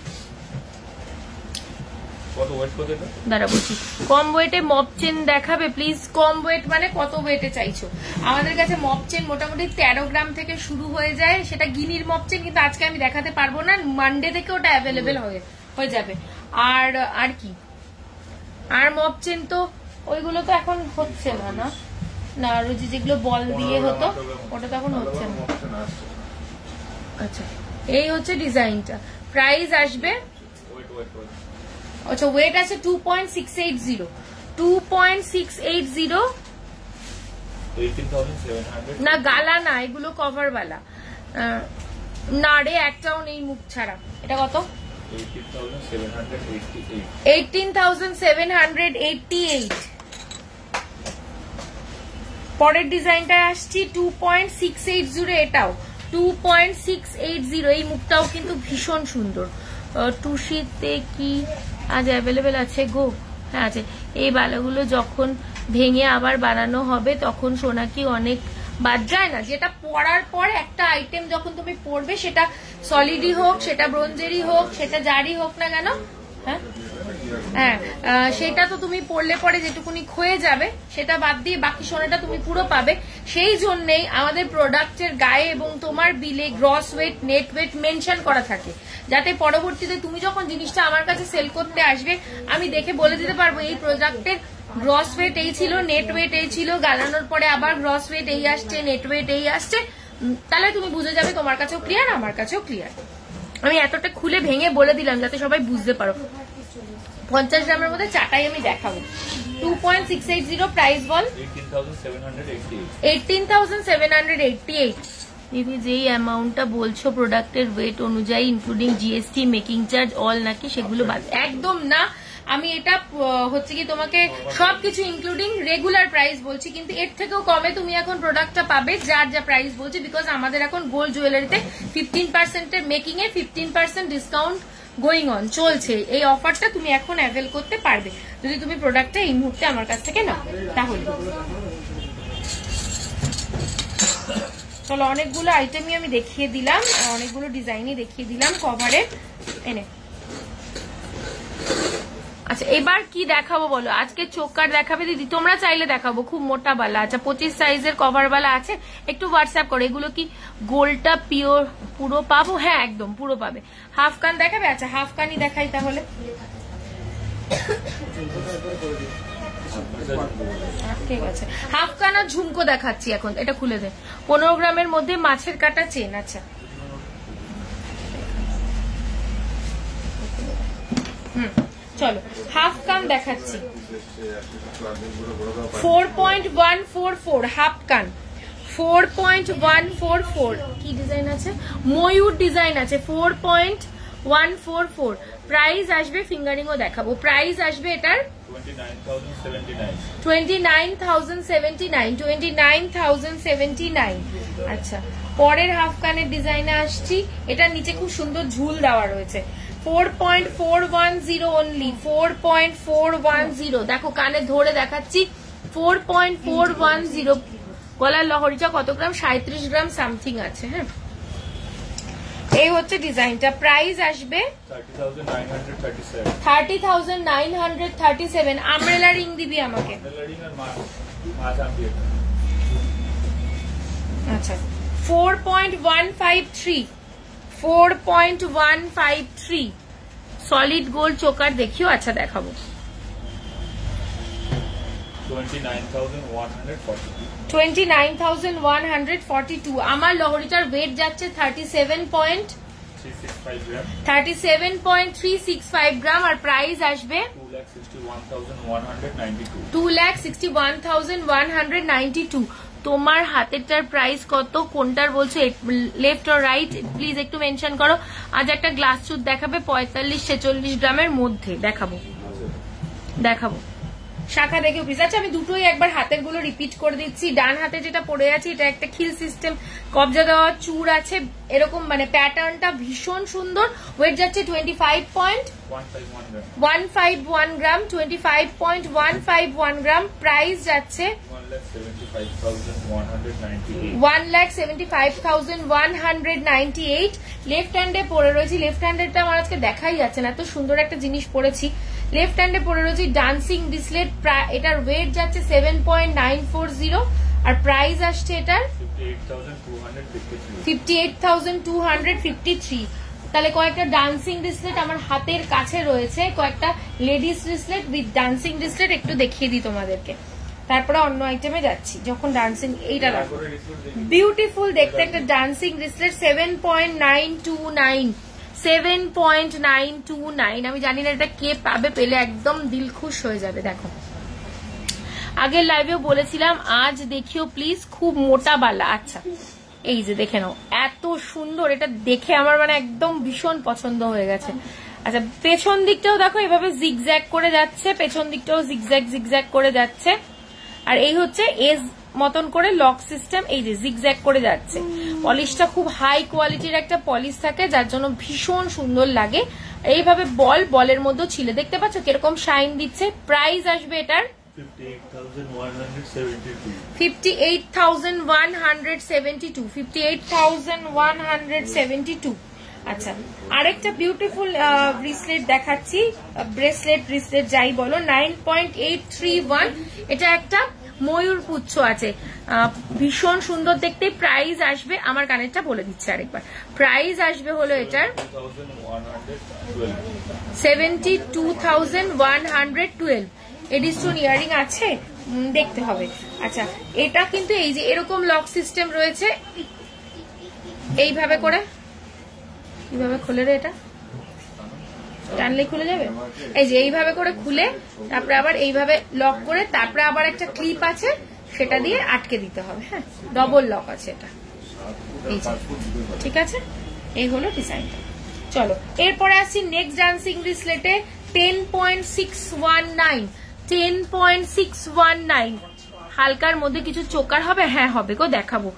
দাঁড়া বলছি, কম ওয়েটে মপ চেন দেখাবে প্লিজ। কম ওয়েট মানে কত ওয়েটে চাইছো? আমাদের কাছে মপ চেন মোটামুটি 13 গ্রাম থেকে শুরু হয়ে যায়, সেটা গিনির মপ চেন, কিন্তু আজকে আমি দেখাতে পারবো না। মানডে থেকে ওটা অ্যাভেলেবেল হয়ে যাবে। আর কি, আর মপ চেন তো ওইগুলো তো এখন হচ্ছে না, না না, রোজি যেগুলো বল দিয়ে হতো ওটা তো এখন হচ্ছে না। আচ্ছা, এই হচ্ছে ডিজাইনটা। প্রাইস আসবে, আচ্ছা ওয়েট আছে 2.680, 2.680। না গালা না, এগুলো কভার বালা না রে, একটাও নেই মুখ ছাড়া। এটা কত? 18,788। পরের ডিজাইনটা আসছি 2.680, এটাও 2.680। এই মুখটাও কিন্তু ভীষণ সুন্দর। টুসিতে কি আজ অ্যাভেলেবেল আছে গো? হ্যাঁ আছে। এই বালাগুলো যখন ভেঙে আবার বানানো হবে তখন সোনাকি অনেক বাদ যায় না। যেটা পরার পর একটা আইটেম যখন তুমি পরবে, সেটা সলিডই হোক, সেটা ব্রোঞ্জেরই হোক, সেটা যারই হোক না কেন, হ্যাঁ সেটা তো তুমি পরলে পরে যেটুকুনি ক্ষয়ে যাবে, সেটা বাদ দিয়ে বাকি সোনাটা তুমি পুরো পাবে। সেই জন্যই আমাদের প্রোডাক্টের গায়ে এবং তোমার বিলে gross weight, net weight mention করা থাকে, যাতে পরবর্তীতে তুমি যখন জিনিসটা আমার কাছে সেল করতে আসবে, আমি দেখে বলে দিতে পারবো এই প্রোডাক্টের গ্রস ওয়েট এই ছিল, নেট ওয়েট এই ছিল, গালানোর পরে আবার গ্রস ওয়েট এই আসছে, নেট ওয়েট এই আসছে। তাহলে তুমি বুঝে যাবে, তোমার কাছেও ক্লিয়ার, আমার কাছেও ক্লিয়ার। আমি এতটা খুলে ভেঙে বলে দিলাম যাতে সবাই বুঝতে পারো। 50 গ্রামের মধ্যে চাটাই আমি দেখাবো। 2.680 প্রাইস বল 18,788। দিদি যেই অ্যামাউন্টটা বলছো প্রোডাক্টের ওয়েট অনুযায়ী including GST, making charge all নাকি সেগুলো বাদ? একদম না, আমি এটা হচ্ছে কি তোমাকে সবকিছু ইনক্লুডিং রেগুলার প্রাইস বলছি, কিন্তু এর থেকেও কমে তুমি এখন প্রোডাক্টটা পাবে যার যা প্রাইস বলছি, বিকজ আমাদের এখন গোল্ড জুয়েলারিতে 15% এর making A 15% discount going on চলছে। এই অফারটা তুমি এখন অ্যাভেল করতে পারবে যদি তুমি প্রোডাক্টটা এই মুহূর্তে আমার কাছ থেকে নাও। তাহলে চলো, অনেকগুলো আইটেমই আমি দেখিয়ে দিলাম, অনেকগুলো ডিজাইনই দেখিয়ে দিলাম কভারে এনে। আচ্ছা এবার কি দেখাবো বলো? আজকে চোকার দেখাবে দিদি? তোমরা চাইলে দেখাবো, খুব মোটা বালা। আচ্ছা 25 সাইজের কভার বালা আছে, একটু হোয়াটসঅ্যাপ করো। এগুলো কি গোল্ডটা পিওর পুরো পাবো? হ্যাঁ একদম পুরো পাবে। হাফ কান দেখাবে? আচ্ছা হাফ কানই দেখাই তাহলে। ঠিক আছে, হাফ কান আর ঝুমকো দেখাচ্ছি এখন। এটা খুলে দে। 15 গ্রামের মধ্যে মাছের কাটা চেন। আচ্ছা চলো হাফ কান দেখাচ্ছি। 4.144 হাফ কান, 4.144। কি ডিজাইন আছে? ময়ূর ডিজাইন আছে। 4.144 প্রাইস আসবে, ফিঙ্গারিংও দেখাবো। প্রাইস আসবে এটার 29,079। আচ্ছা পরের হাফ কানের ডিজাইনে আসছি। এটার নিচে খুব সুন্দর ঝুল দেওয়া রয়েছে। 4.410 অনলি, 4.410। দেখো কানে ধরে দেখাচ্ছি, 4.410। গলার লহরিটা কত গ্রাম? 37 গ্রাম সামথিং আছে। হ্যাঁ এই হচ্ছে ডিজাইনটা। প্রাইস আসবে 30,937। আমব্রেলা রিং দিবি আমাকে। আচ্ছা 4.153, 4.153 সলিড গোল্ড চোকার দেখিও। আচ্ছা দেখাবো 29,142। আমার লহরিটার ওয়েট যাচ্ছে 37.365 গ্রাম, আর প্রাইস আসবে 2,61,192। তোমার হাতেরটার প্রাইস কত? কোনটার বলছো, লেফট অর রাইট? প্লিজ একটু মেনশন করো। আজ একটা গ্লাস চুট দেখাবে 45-46 গ্রামের মধ্যে দেখাবো। শাখা দেখে প্লিজ। আচ্ছা আমি দুটোই একবার হাতের গুলো রিপিট করে দিচ্ছি। ডান হাতে যেটা পড়ে আছে এটা একটা খিল সিস্টেম, কবজা দেওয়া চূড় আছে এরকম, মানে প্যাটার্নটা ভীষণ সুন্দর। ওয়েট যাচ্ছে 25.151 গ্রাম, 25.151 গ্রাম। প্রাইস যাচ্ছে 1,75,198। লেফট হ্যান্ডে পরে রয়েছি। লেফট হ্যান্ডেরটা আমার আজকে দেখাই যাচ্ছে না, এত সুন্দর একটা জিনিস পরেছি। লেফট হ্যান্ডে পরে রয়েছি ডান্সিং ব্রেসলেট। এটার ওয়েট যাচ্ছে 7.940, আর প্রাইস আসছে এটার 58,253। তাহলে কয়েকটা ডান্সিং ব্রেসলেট আমার হাতের কাছে রয়েছে, কয়েকটা ladies bracelet with dancing bracelet একটু দেখিয়ে দিই তোমাদেরকে, তারপরে অন্য আইটেমে যাচ্ছি। যখন ডান্সিং এইটা রাখো, বিউটিফুল দেখতে একটা ডান্সিং ব্রেসলেট 7.929। আমি জানি না এটা কে পাবে, পেলে একদম দিল খুশ হয়ে যাবে। দেখো আগের লাইভেও বলেছিলাম, আজ দেখিও প্লিজ, খুব মোটা বালা। আচ্ছা এই যে দেখে নাও, এত সুন্দর। এটা দেখে আমার মানে একদম ভীষণ পছন্দ হয়ে গেছে। আচ্ছা পেছন দিকটাও দেখো এভাবে জিগজ্যাগ করে যাচ্ছে, পেছন দিকটাও জিগজ্যাগ করে যাচ্ছে। আর এই হচ্ছে এজ মতন করে লক সিস্টেম, এই যে জিগজ্যাগ করে যাচ্ছে। পলিশটা খুব হাই কোয়ালিটির একটা পলিশ থাকে, যার জন্য ভীষণ সুন্দর লাগে। এইভাবে বলের মধ্যে ছিলে, দেখতে পাচ্ছ কিরকম শাইন দিচ্ছে। প্রাইস আসবে এটার 58,172 58,172 আচ্ছা আরেকটা বিউটিফুল ব্রেসলেট দেখাচ্ছি ব্রেসলেট যাই বলো 9.831 এটা একটা ময়ূর পুচ্ছ আছে ভীষণ সুন্দর দেখতে প্রাইস আসবে আমার কানেরটা বলে দিচ্ছি আরেকবার প্রাইস আসবে হলো এটার 72,112 এডিস্টোন ইয়ারিং আছে দেখতে হবে আচ্ছা এটা কিন্তু এই যে এরকম লক সিস্টেম রয়েছে এইভাবে করে কিভাবে খুলে রে এটা টানলে খুলে যাবে এই যে এইভাবে করে খুলে তারপরে আবার এইভাবে লক করে তারপরে আবার একটা ক্লিপ আছে সেটা দিয়ে আটকে দিতে হবে হ্যাঁ ডবল লক আছে এটা এই যে ঠিক আছে এই হলো ডিজাইনটা চলো এরপরে আসছি নেক্সট ডান্সিং ব্রেসলেটে 10.619 হালকার মধ্যে কিছু চোকার হবে হ্যাঁ হবে গো দেখাবো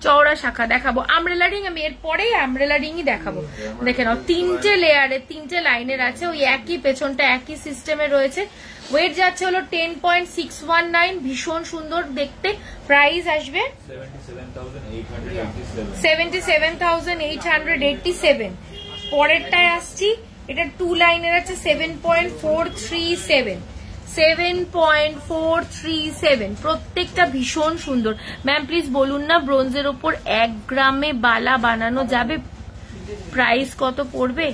চওড়া শাখা দেখাবো আমব্রেলা রিং আমি এরপরেই আমব্রেলা রিংই দেখাবো দেখে নাও তিনটে লেয়ারে তিনটে লাইনের আছে ওই একই পেছনটা একই সিস্টেমে রয়েছে ওয়েট যাচ্ছে হলো 10.619 ভীষণ সুন্দর দেখতে প্রাইস আসবে 77,887 পরেরটায় আসছি এটা 2 লাইনের আছে 7.437 প্রত্যেকটা ভীষণ সুন্দর ম্যাম প্লিজ বলুন না ব্রোঞ্জের ওপর 1 গ্রামে বালা বানানো যাবে প্রাইস কত পড়বে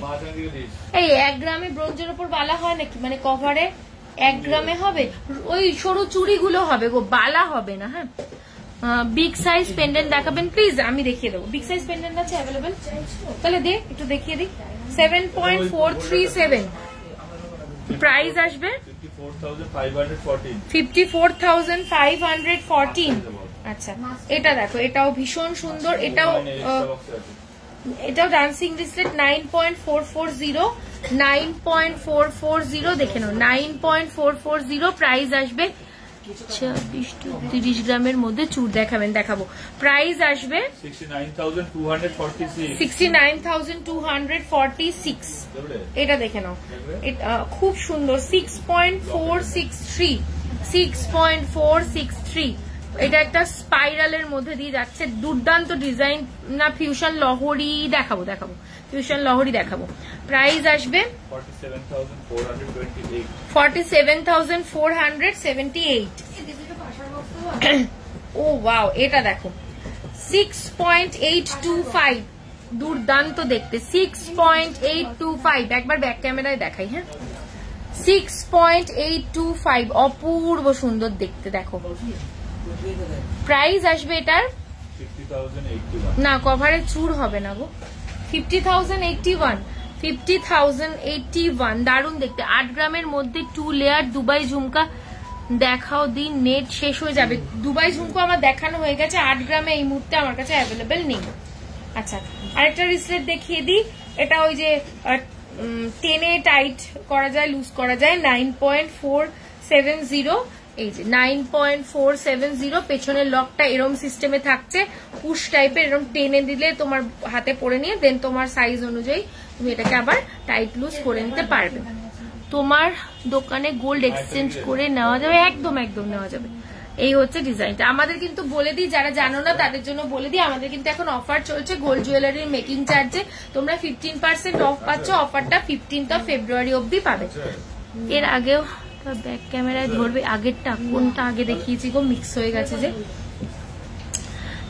এই 1 গ্রামে ব্রোঞ্জের ওপর বালা হয় নাকি মানে কভারে 1 গ্রামে হবে ওই সরু চুড়িগুলো হবে গো বালা হবে না হ্যাঁ বিগ সাইজ পেন্ডেন্ট দেখাবেন প্লিজ আমি দেখিয়ে দেবো বিগ সাইজ পেন্ডেন্ট আছে অ্যাভেলেবেল তাহলে দে একটু দেখিয়ে দিই 7.437 প্রাইস আসবে 54,514 আচ্ছা এটা দেখো এটাও ভীষণ সুন্দর এটাও ডান্সিং ব্রেসলেট 9.440 দেখে নাও 9.440 প্রাইস আসবে 26-30 গ্রামের মধ্যে চুর দেখাবো প্রাইস আসবে 69,246 এটা দেখে নাও খুব সুন্দর 6.463 এটা একটা স্পাইরালের মধ্যে দিয়ে যাচ্ছে দুর্দান্ত ডিজাইন না ফিউশন লহরি দেখাবো ফিউশন লহরি দেখাবো প্রাইস আসবে 47,478 ও ওয়াও এটা দেখো 6.825 দুর্দান্ত দেখতে 6.825 একবার ব্যাক ক্যামেরায় দেখাই হ্যাঁ 6.825 অপূর্ব সুন্দর দেখতে দেখো প্রাইস আসবে এটার না কভারে চুর হবে না গো 50,081 দারুণ দেখতে 8 গ্রামের মধ্যে 2 লেয়ার দুবাই ঝুমকা দেখাও দিন নেট শেষ হয়ে যাবে দুবাই ঝুমকো আমার দেখানো হয়ে গেছে 8 গ্রামে এই মুহূর্তে আমার কাছে অ্যাভেলেবেল নেই আচ্ছা আরেকটা ব্রেসলেট দেখিয়ে দিই এটা ওই যে টেনে টাইট করা যায় লুজ করা যায় 9.470 এই যে 9.470 পেছনের লকটা এরম সিস্টেমে থাকছে পুশ টাইপের এরম টেনে দিলে তোমার হাতে পরে নিয়ে দেন তোমার সাইজ অনুযায়ী তুমি এটাকে আবার টাইট লুজ করে নিতে পারবে তোমার দোকানে গোল্ড এক্সচেঞ্জ করে নেওয়া যাবে একদম নেওয়া যাবে এই হচ্ছে ডিজাইনটা আমাদের কিন্তু বলে দিই যারা জানো না তাদের জন্য বলে দিই আমাদের কিন্তু এখন অফার চলছে গোল্ড জুয়েলারির মেকিং চার্জে তোমরা 15% অফ পাচ্ছ অফারটা 15th ফেব্রুয়ারি অবধি পাবে এর আগেও ব্যাক ক্যামেরায় ধরবে আগেরটা কোনটা আগে দেখিয়েছি গো মিক্স হয়ে গেছে যে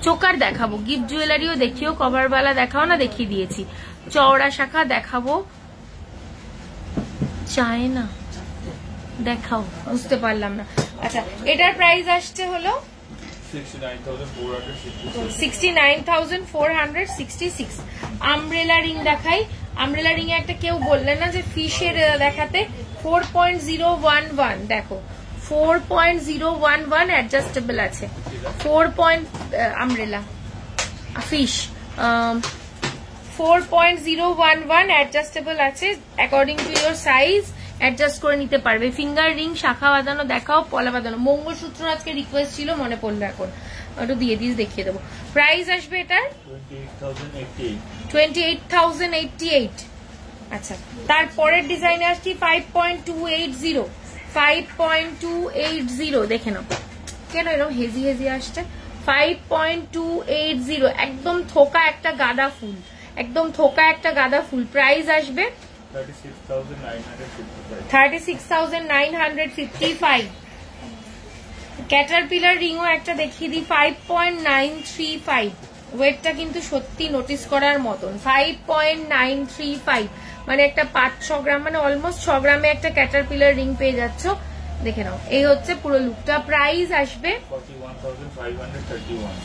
চোকার দেখাবো গিফট জুয়েলারিও দেখিও কভারওয়ালা দেখাও না দেখিয়ে দিয়েছি চওড়া শাখা দেখাবো চায় না দেখাও বুঝতে পারলাম না আচ্ছা এটার প্রাইস আসছে হলো 69,466 আমব্রেলা রিং দেখাই আমব্রেলা রিং এ একটা কেউ বললেন না যে ফিশের দেখাতে 4.011 দেখো 4.011 অ্যাডজাস্টেবল আছে আমব্রেলা ফিশ 4.011 অ্যাডজাস্টেবল আছে according to your size adjust করে নিতে পারবে ফিঙ্গার রিং শাখা বাঁধানো দেখাও পলা বাঁধানো মঙ্গলসূত্র আজকে রিকোয়েস্ট ছিল মনে পড়লো এখন একটু দিয়ে দেখিয়ে দেবো প্রাইস আসবে এটার 28,088 আচ্ছা তারপরের ডিজাইন আসছি 5.280 5.280 দেখে নাও কেন এরকম হেজি হেজি আসছে 5.280 একদম থোকা একটা গাঁদা ফুল একদম থোকা একটা গাঁদা ফুল প্রাইস আসবে 36,955 ক্যাটারপিলার রিংও একটা দেখিয়ে দিই 5.935 ওয়েটটা কিন্তু সত্যি নোটিস করার মতন 5.935 মানে একটা 5-6 গ্রাম মানে অলমোস্ট 6 গ্রামে একটা ক্যাটারপিলার রিং পেয়ে যাচ্ছ দেখে নাও এই হচ্ছে পুরো লুকটা প্রাইস আসবে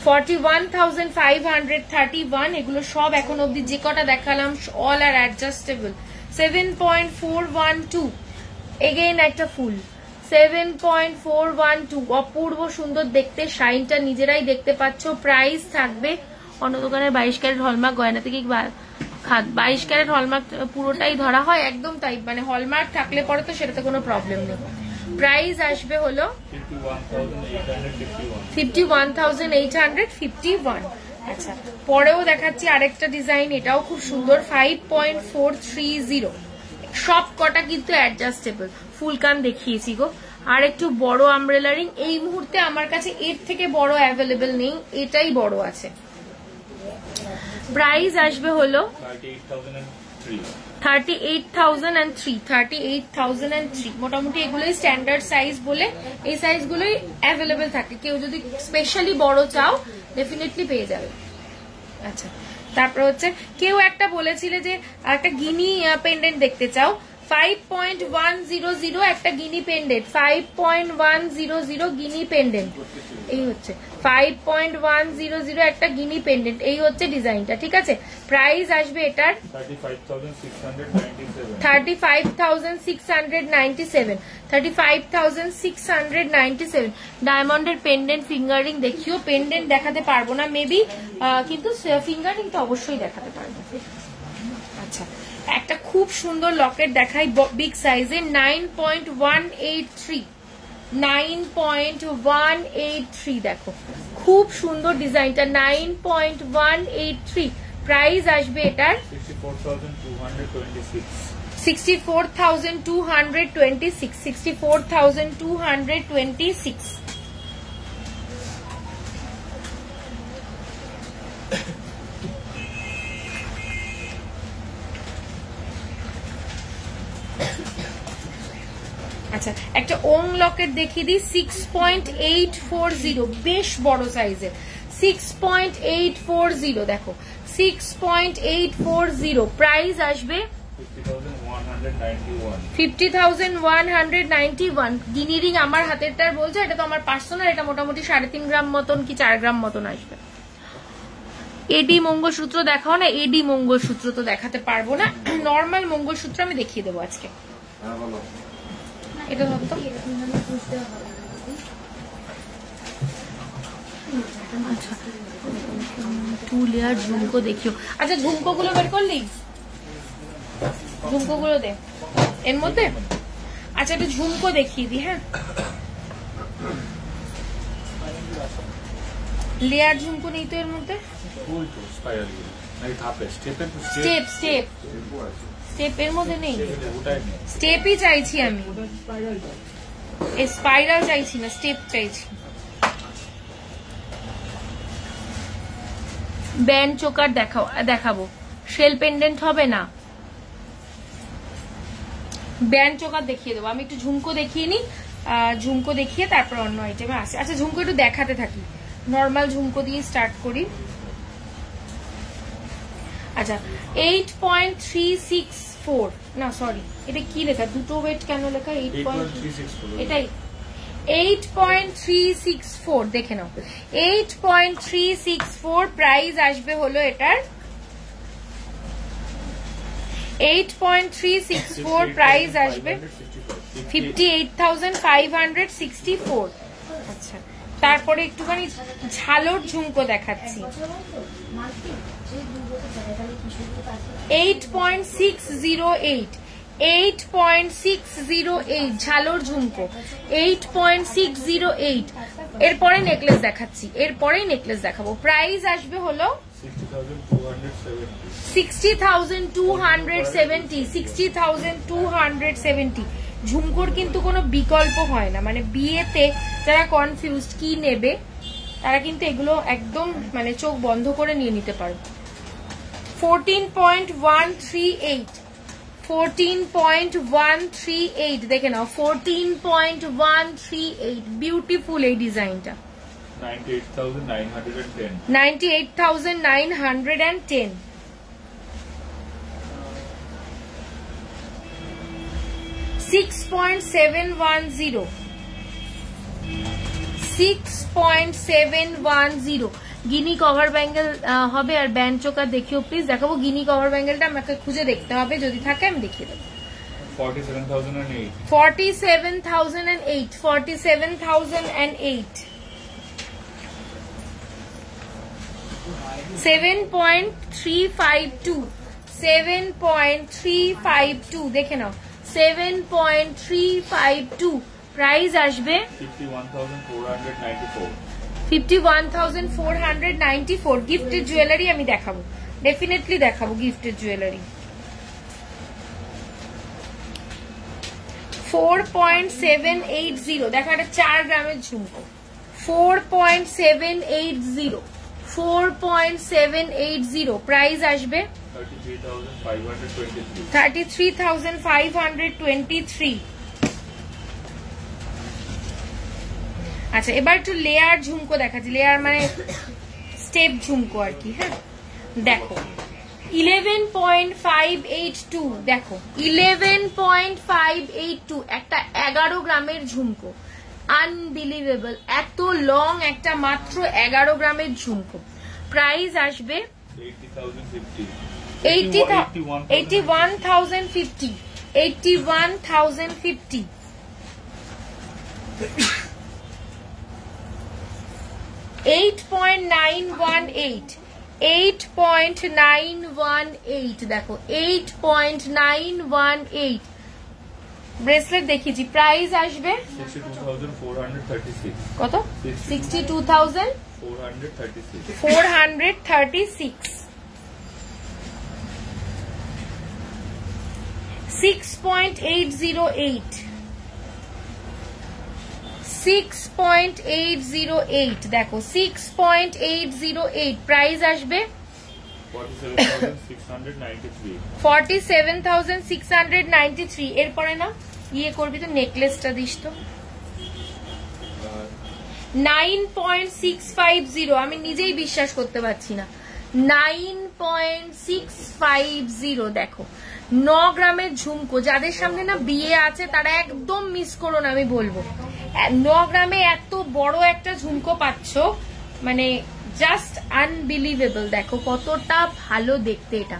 41,531 এগুলো সব এখন অবধি যে কটা দেখালাম অল আর অ্যাডজাস্টেবল 7.412 এগেইন একটা ফুল 7.412 অপূর্ব সুন্দর দেখতে শাইনটা নিজেরাই দেখতে পাচ্ছ প্রাইস থাকবে অন্য দোকানের 22 ক্যারেট হলমার্ক গয়না থেকে 22 ক্যারেট হলমার্ক পুরোটাই ধরা হয় একদম তাই মানে হলমার্ক থাকলে পরে তো সেটাতে কোনো প্রবলেম নেই প্রাইস আসবে হলো 51,851 আচ্ছা পরেও দেখাচ্ছি আরেকটা ডিজাইন এটাও খুব সুন্দর 5.430 সব কটা কিন্তু অ্যাডজাস্টেবল ফুলকান দেখিয়েছি গো আর একটু বড় আমব্রেলা রিং এই মুহূর্তে আমার কাছে এর থেকে বড় অ্যাভেলেবল নেই এটাই বড় আছে প্রাইস আসবে হলো 38,003 মোটামুটি এগুলোই স্ট্যান্ডার্ড সাইজ বলে এই সাইজগুলোই অ্যাভেলেবেল থাকে কেউ যদি স্পেশালি বড় চাও ডেফিনেটলি পেয়ে যাবে আচ্ছা তারপর হচ্ছে কেউ একটা বলেছিলে যে একটা গিনি পেন্ডেন্ট দেখতে চাও 5.100 একটা গিনি পেন্ডেন্ট 5.100 গিনি পেন্ডেন্ট এই হচ্ছে 5.100 একটা গিনি পেন্ডেন্ট এই হচ্ছে ডিজাইনটা ঠিক আছে প্রাইস আসবে এটার 35,697 ডায়মন্ডের পেন্ডেন্ট ফিঙ্গারিং দেখিও পেন্ডেন্ট দেখাতে পারবো না মেবি কিন্তু ফিঙ্গারিং তো অবশ্যই দেখাতে পারবো আচ্ছা একটা খুব সুন্দর লকেট দেখাই বিগ সাইজে 9.183 দেখো খুব সুন্দর ডিজাইনটা 9.183 প্রাইস আসবে এটার 64,226 আচ্ছা একটা ওং লকেট দেখিয়ে দিই 6.840 বেশ বড় সাইজের 6.840 দেখো 6.840 প্রাইস আসবে 50,191 গিনি রিং আমার হাতেরটার বলছে এটা তো আমার পার্সোনাল এটা মোটামুটি 3.5 গ্রাম মতন কি 4 গ্রাম মতন আসবে এডি মঙ্গলসূত্র দেখাও না এডি মঙ্গলসূত্র তো দেখাতে পারবো না নর্মাল মঙ্গলসূত্র আমি দেখিয়ে দেবো আজকে এটা ধরতো আচ্ছা 2 লেয়ার ঝুমকো দেখিও আচ্ছা ঝুমকো গুলো বের করলি ঝুমকো গুলো দে এর মধ্যে আচ্ছা একটু ঝুমকো দেখিয়ে দি হ্যাঁ লেয়ার ঝুমকো নেই তো এর মধ্যে স্টেপ স্টেপ স্টেপের মধ্যে নেই স্টেপই চাইছি আমি স্পাইরাল চাইছি না স্টেপ চাইছি ব্যান্ড চোকার দেখাবো শেল পেন্ডেন্ট হবে না ব্যান্ড চোকার দেখিয়ে দেবো আমি একটু ঝুমকো দেখিয়ে নি ঝুমকো দেখিয়ে তারপর অন্য আইটেমে আসে আচ্ছা ঝুমকো একটু দেখাতে থাকি নর্মাল ঝুমকো দিয়ে স্টার্ট করি আচ্ছা 8.364 না সরি এটা কি লেখা দুটো ওয়েট কেন লেখা 8.364 এটাই 8.364 দেখে নাও 8.364 প্রাইস আসবে হলো এটার 8.364 প্রাইস আসবে 58,564 আচ্ছা তারপরে একটুখানি ঝালর ঝুমকো দেখাচ্ছি 8.608 ঝালর ঝুমকো 8.608 এরপরে নেকলেস দেখাচ্ছি এরপরেই নেকলেস দেখাবো প্রাইস আসবে হলো 60,270 ঝুমকোর কিন্তু কোনো বিকল্প হয় না, মানে বিয়েতে যারা কনফিউজড কি নেবে তারা কিন্তু এগুলো একদম মানে চোখ বন্ধ করে নিয়ে নিতে পারো। 14.138 14.138 দেখে নাও, 14.138 বিউটিফুল এই ডিজাইনটা। 98,910 98,910 6.710 6.710 গিনি কভার ব্যাঙ্গেল হবে। আর ব্যান্ড চোকার দেখিও প্লিজ, দেখাবো গিনি কভার ব্যাঙ্গেলটা আমাকে খুঁজে দেখতে হবে, যদি থাকে আমি দেখিয়ে দেবো। 47,008 47,008 47,008 7.352 7.352 দেখে নাও, 7.352 প্রাইস আসবে 51,494 51,494। গিফটের জুয়েলারি আমি দেখাবো, ডেফিনেটলি দেখাবো গিফটের জুয়েলারি। 4.780 দেখো, এটা 4 গ্রামের ঝুমকো। 4.780 4.780 প্রাইস আসবে 33,523। আচ্ছা, এবার একটু লেয়ার ঝুমকো দেখাচ্ছি, লেয়ার মানে স্টেপ ঝুমকো আর কি। হ্যাঁ দেখো 11.582 দেখো 11.582 একটা 11 গ্রামের ঝুমকো, আনবিলিভেবল, এত লং একটা মাত্র 11 গ্রামের ঝুমকো। প্রাইস আসবে 81,050 81,050 8.918 8.918 দেখো 8.918 ব্রেসলেট দেখিয়েছি। প্রাইস আসবে 62,436 কত? 62,436 6.808 6.808 দেখো 6.808 প্রাইস আসবে 47,693 47,693। এরপরে না ইয়ে করবি তো, নেকলেসটা দিস তো। 9.650 আমি নিজেই বিশ্বাস করতে পারছি না। 9.650 দেখো 9 গ্রামের ঝুমকো। যাদের সামনে না বিয়ে আছে তারা একদম মিস করো না, আমি বলবো 9 গ্রামে এত বড় একটা ঝুমকো পাচ্ছ, মানে জাস্ট আনবিলিভেবল। দেখো কতটা ভালো দেখতে এটা।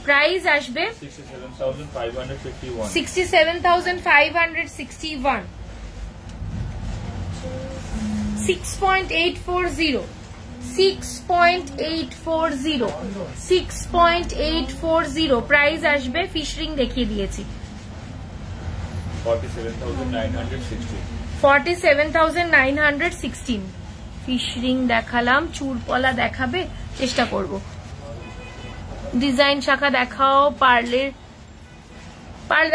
প্রাইস আসবে 67,551 67,561 6.840 6.840 6.840 প্রাইস আসবে। ফিশ রিং দেখিয়ে দিয়েছি 47,916 47,916 ফিশ রিং দেখালাম, চুরপলা দেখাবে চেষ্টা করব। ডিজাইন শাখা দেখাও, পার্ল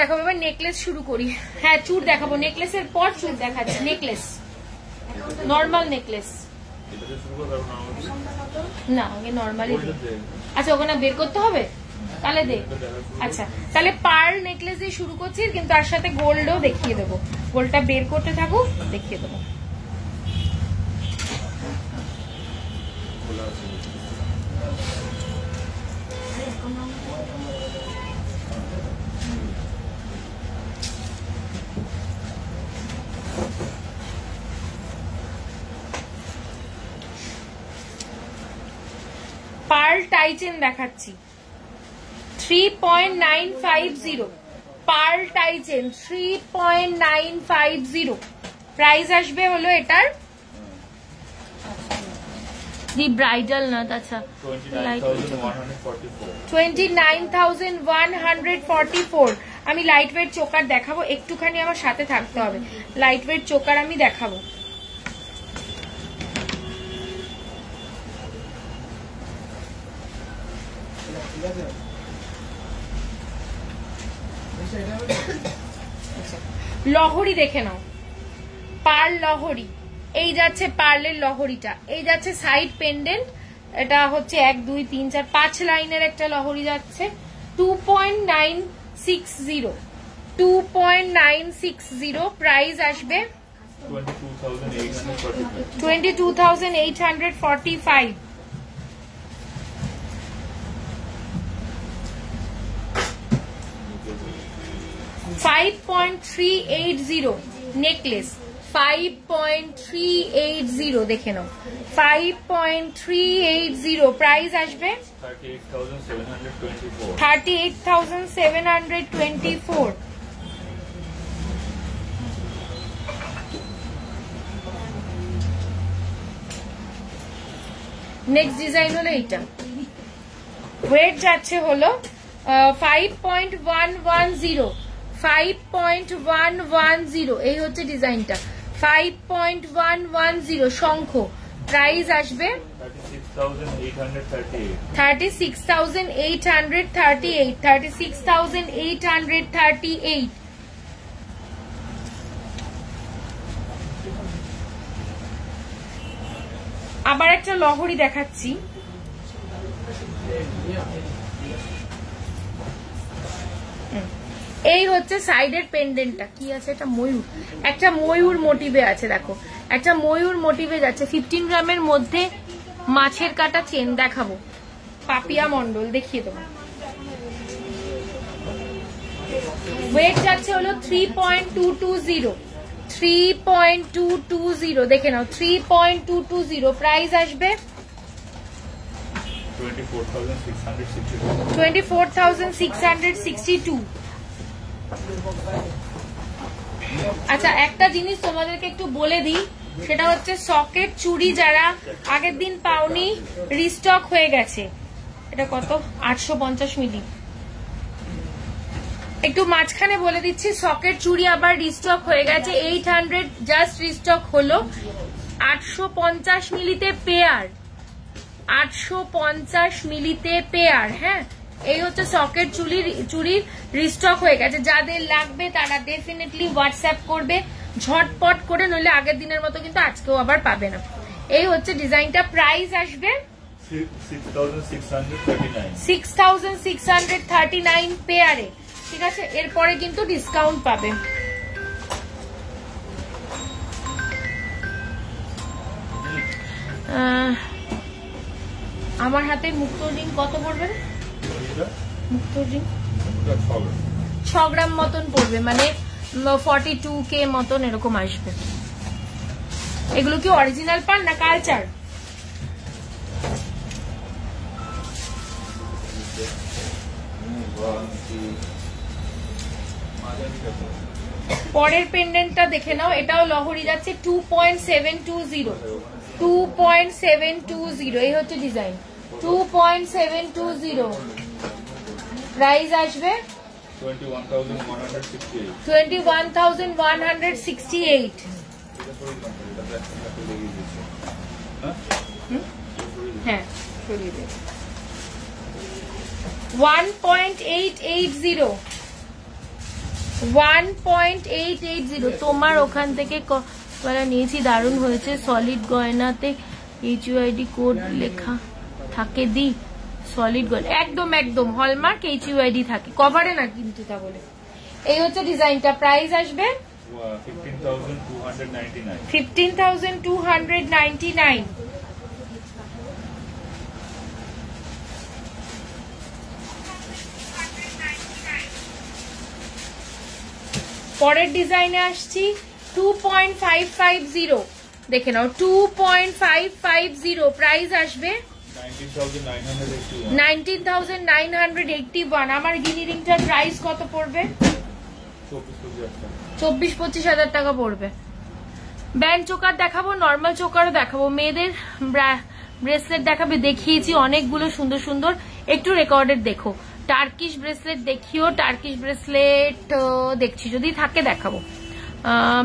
দেখাবো। এবার নেকলেস শুরু করি। হ্যাঁ চুর দেখাবো, নেকলেসের পর চুর দেখাচ্ছি। নেকলেস নর্মাল নেকলেস না, আগে নর্মালি। আচ্ছা ওখানে বের করতে হবে, তাহলে দে। আচ্ছা তাহলে পার্ল নেকলেস দিয়ে শুরু করছি, কিন্তু তার সাথে গোল্ডও দেখিয়ে দেবো। গোল্ডটা বের করতে থাকুক, দেখিয়ে দেবো। পার্ল টাইচেন দেখাচ্ছি 3.950 পার্ল টাইচেন 3.950 প্রাইস আসবে হলো এটার দি ব্রাইডাল না, আচ্ছা 29,144। আমি লাইট ওয়েট চোকার দেখাবো, একটুখানি আমার সাথে থাকতে হবে। লাইট ওয়েট চোকার আমি দেখাবো। লহরি দেখে নাও, পার্ল লহরি, এই যাচ্ছে পার্লের লহরিটা, এই যাচ্ছে সাইড পেন্ডেন্ট, এটা হচ্ছে 1 2 3 4 5 লাইনের একটা লহরি যাচ্ছে, 2.960, 2.960 প্রাইস আসবে 22,845। 5.380 নেকলেস, 5.380 দেখে নাও, 5.380 প্রাইস আসবে 38,724। নেক্সট ডিজাইন হলো এইটা, ওয়েট যাচ্ছে হলো 5.110, 5.110, এই হচ্ছে ডিজাইনটা 5.110 শঙ্খ, প্রাইস আসবে 36,838, 36,838। আবার একটা লহরি দেখাচ্ছি, এই হচ্ছে সাইডের পেন্ডেন্টটা, কি আছে এটা ময়ূর, একটা ময়ূর মোটিভে আছে, দেখো একটা ময়ূর মোটিভে যাচ্ছে, 15 গ্রামের মধ্যে মাছের কাটা চেন দেখাবো, পাপিয়া মন্ডল দেখিয়ে দেবো। ওয়েট যাচ্ছে হলো 3.220, 3.220 দেখে নাও, 3.220 প্রাইস আসবে 24,662। আচ্ছা একটা জিনিস তোমাদেরকে একটু বলে দিই, সেটা হচ্ছে সকেট চুড়ি যারা আগের দিন পাওনি, রিস্টক হয়ে গেছে। এটা কত? 850 মিলি। একটু মাঝখানে বলে দিচ্ছি, সকেট চুড়ি আবার রিস্টক হয়ে গেছে, 800 জাস্ট রিস্টক হলো, 850 মিলিতে পেয়ার, 850 মিলিতে পেয়ার। হ্যাঁ, এই হচ্ছে সকেট চুড়ির রিস্টক হয়ে গেছে, যাদের লাগবে তারা ডেফিনেটলি হোয়াটসঅ্যাপ করবে ঝটপট করে, নইলে আগের দিনের মতো কিন্তু আজকেও আবার পাবে না। এই হচ্ছে ডিজাইনটা, প্রাইস আসবে 6,639 পেয়ারে, ঠিক আছে? এরপরে কিন্তু ডিসকাউন্ট পাবে। আমার হাতে মুক্ত রিং কত পড়বে? মুক্ত রিং 6 গ্রাম মতন পড়বে, মানে 42K মতন এরকম আসবে। এগুলো কি অরিজিনাল পান না কালচার? পরের পেন্ডেন্টটা দেখে নাও, এটাও লহরি যাচ্ছে 2.720, 2.720, এই হচ্ছে ডিজাইন 2.720, প্রাইস আসবে 21,168। হ্যাঁ 1.880, 1.880 তোমার ওখান থেকে নিয়েছি, দারুণ হয়েছে। সলিড গয়নাতে HUID কোড লেখা থাকে, দি সলিড গয়না একদম একদম হলমার্ক HUID থাকে, কভারে না কিন্তু, তা বলে। এই হচ্ছে ডিজাইনটা, প্রাইস আসবে 15,299। পরের ডিজাইনে আসছি 2.550, দেখে নাও 2.550, প্রাইস আসবে 19,981। আমার গিনি রিংটার প্রাইস কত পড়বে? 24-25 হাজার টাকা পড়বে। ব্যান্ড চোকার দেখাবো, নর্মাল চোকারও দেখাবো, মেয়েদের ব্রেসলেট দেখাবে, দেখিয়েছি অনেকগুলো সুন্দর সুন্দর, একটু রেকর্ডেড দেখো। টার্কিশ ব্রেসলেট দেখিও, টার্কিশ ব্রেসলেট দেখছি, যদি থাকে দেখাবো।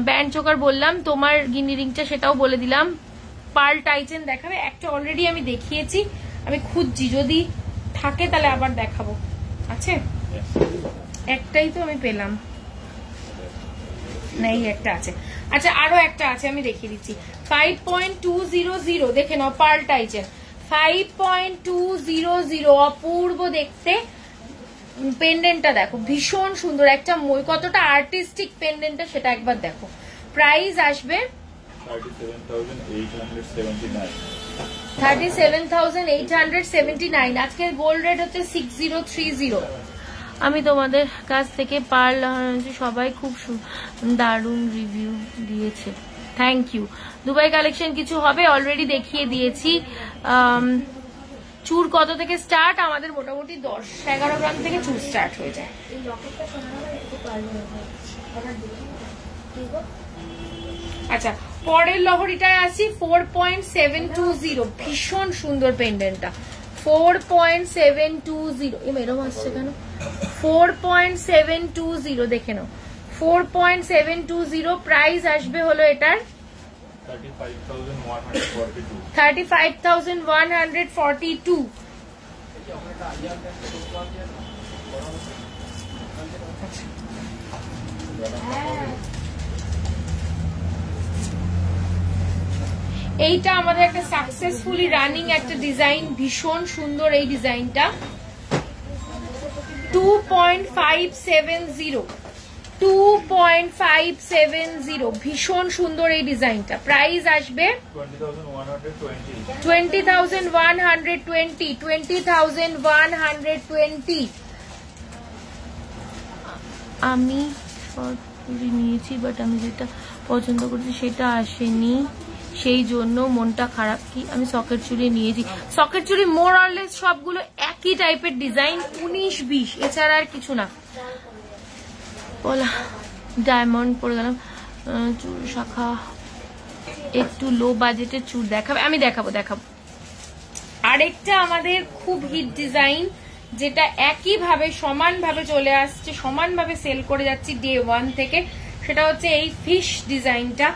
ব্যান্ড চোকার বললাম, তোমার গিনি রিংটা সেটাও বলে দিলাম। পার্ল টাইচেন দেখাবে, একটা অলরেডি আমি দেখিয়েছি, আমি খুঁজছি, যদি থাকে তাহলে আবার দেখাবো। আছে একটাই তো আমি পেলাম, না এই একটা আছে। আচ্ছা আরো একটা আছে আমি দেখিয়ে দিচ্ছি 5.200 দেখে নাও পার্ল টাইটেন 5.200 অপূর্ব দেখতে পেন্ডেন্টটা দেখো ভীষণ সুন্দর একটা কতটা আর্টিস্টিক পেন্ডেন্টটা সেটা একবার দেখো। প্রাইস আসবে 37,879 আজকে গোল্ড রেট হচ্ছে 6030। আমি তোমাদের কাছ থেকে পার্ল সবাই খুব দারুণ রিভিউ দিয়েছে, থ্যাংক ইউ। দুবাই কালেকশন কিছু হবে অলরেডি দেখিয়ে দিয়েছি। চুর কত থেকে স্টার্ট? আমাদের মোটামুটি 10-11 গ্রাম থেকে চুর স্টার্ট হয়ে যায়। আচ্ছা পরের লহরিটায় আসি 4.720 ভীষণ সুন্দর পেন্ডেন্টটা 4.720 এরকম আসছে কেন 4.720 দেখে নাও 4.720 প্রাইস আসবে হলো এটার 35,142 এইটা আমাদের একটা সাকসেসফুলি রানিং একটা ডিজাইন ভীষণ সুন্দর এই ডিজাইনটা 2.570 ভীষণ সুন্দর এই ডিজাইনটা প্রাইস আসবে 20,120 আমি শর্ট চুড়ি নিয়েছি বাট আমি যেটা পছন্দ করছি সেটা আসেনি সেই জন্য মনটা খারাপ। কি আমি সকেট চুড়ি নিয়েছি, সকেট চুড়ি মোর অরলেস সবগুলো একই টাইপের ডিজাইন 19-20 এছাড়া আর কিছু না। বলা ডায়মন্ড পরে গেলাম চুল শাখা একটু লো বাজেটের চুল দেখাবে আমি দেখাবো। আরেকটা আমাদের খুব হিট ডিজাইন যেটা একই ভাবে সমানভাবে চলে আসছে সমানভাবে সেল করে যাচ্ছি ডে 1 থেকে সেটা হচ্ছে এই ফিশ ডিজাইনটা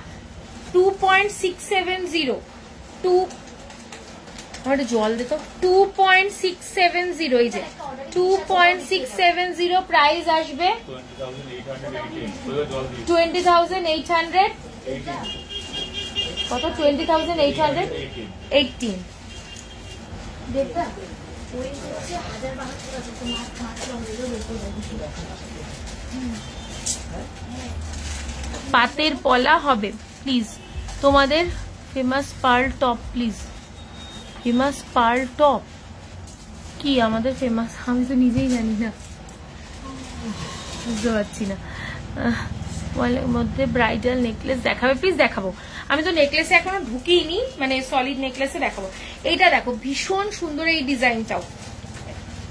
2.670 জল দিত 2.670 এই যে 2.670 প্রাইস আসবে 20,800 কত 20,818 পাতের পলা হবে প্লিজ তোমাদের famous pearl top please famous pearl top কি আমাদের ফেমাস আমি তো নিজেই জানি না বুঝতে পারছি না। মধ্যে ব্রাইডাল নেকলেস দেখাবে প্লিজ দেখাবো। আমি তো নেকলেসে এখনো ঢুকিনি মানে সলিড নেকলেসে দেখাবো। এইটা দেখো ভীষণ সুন্দর এই ডিজাইনটাও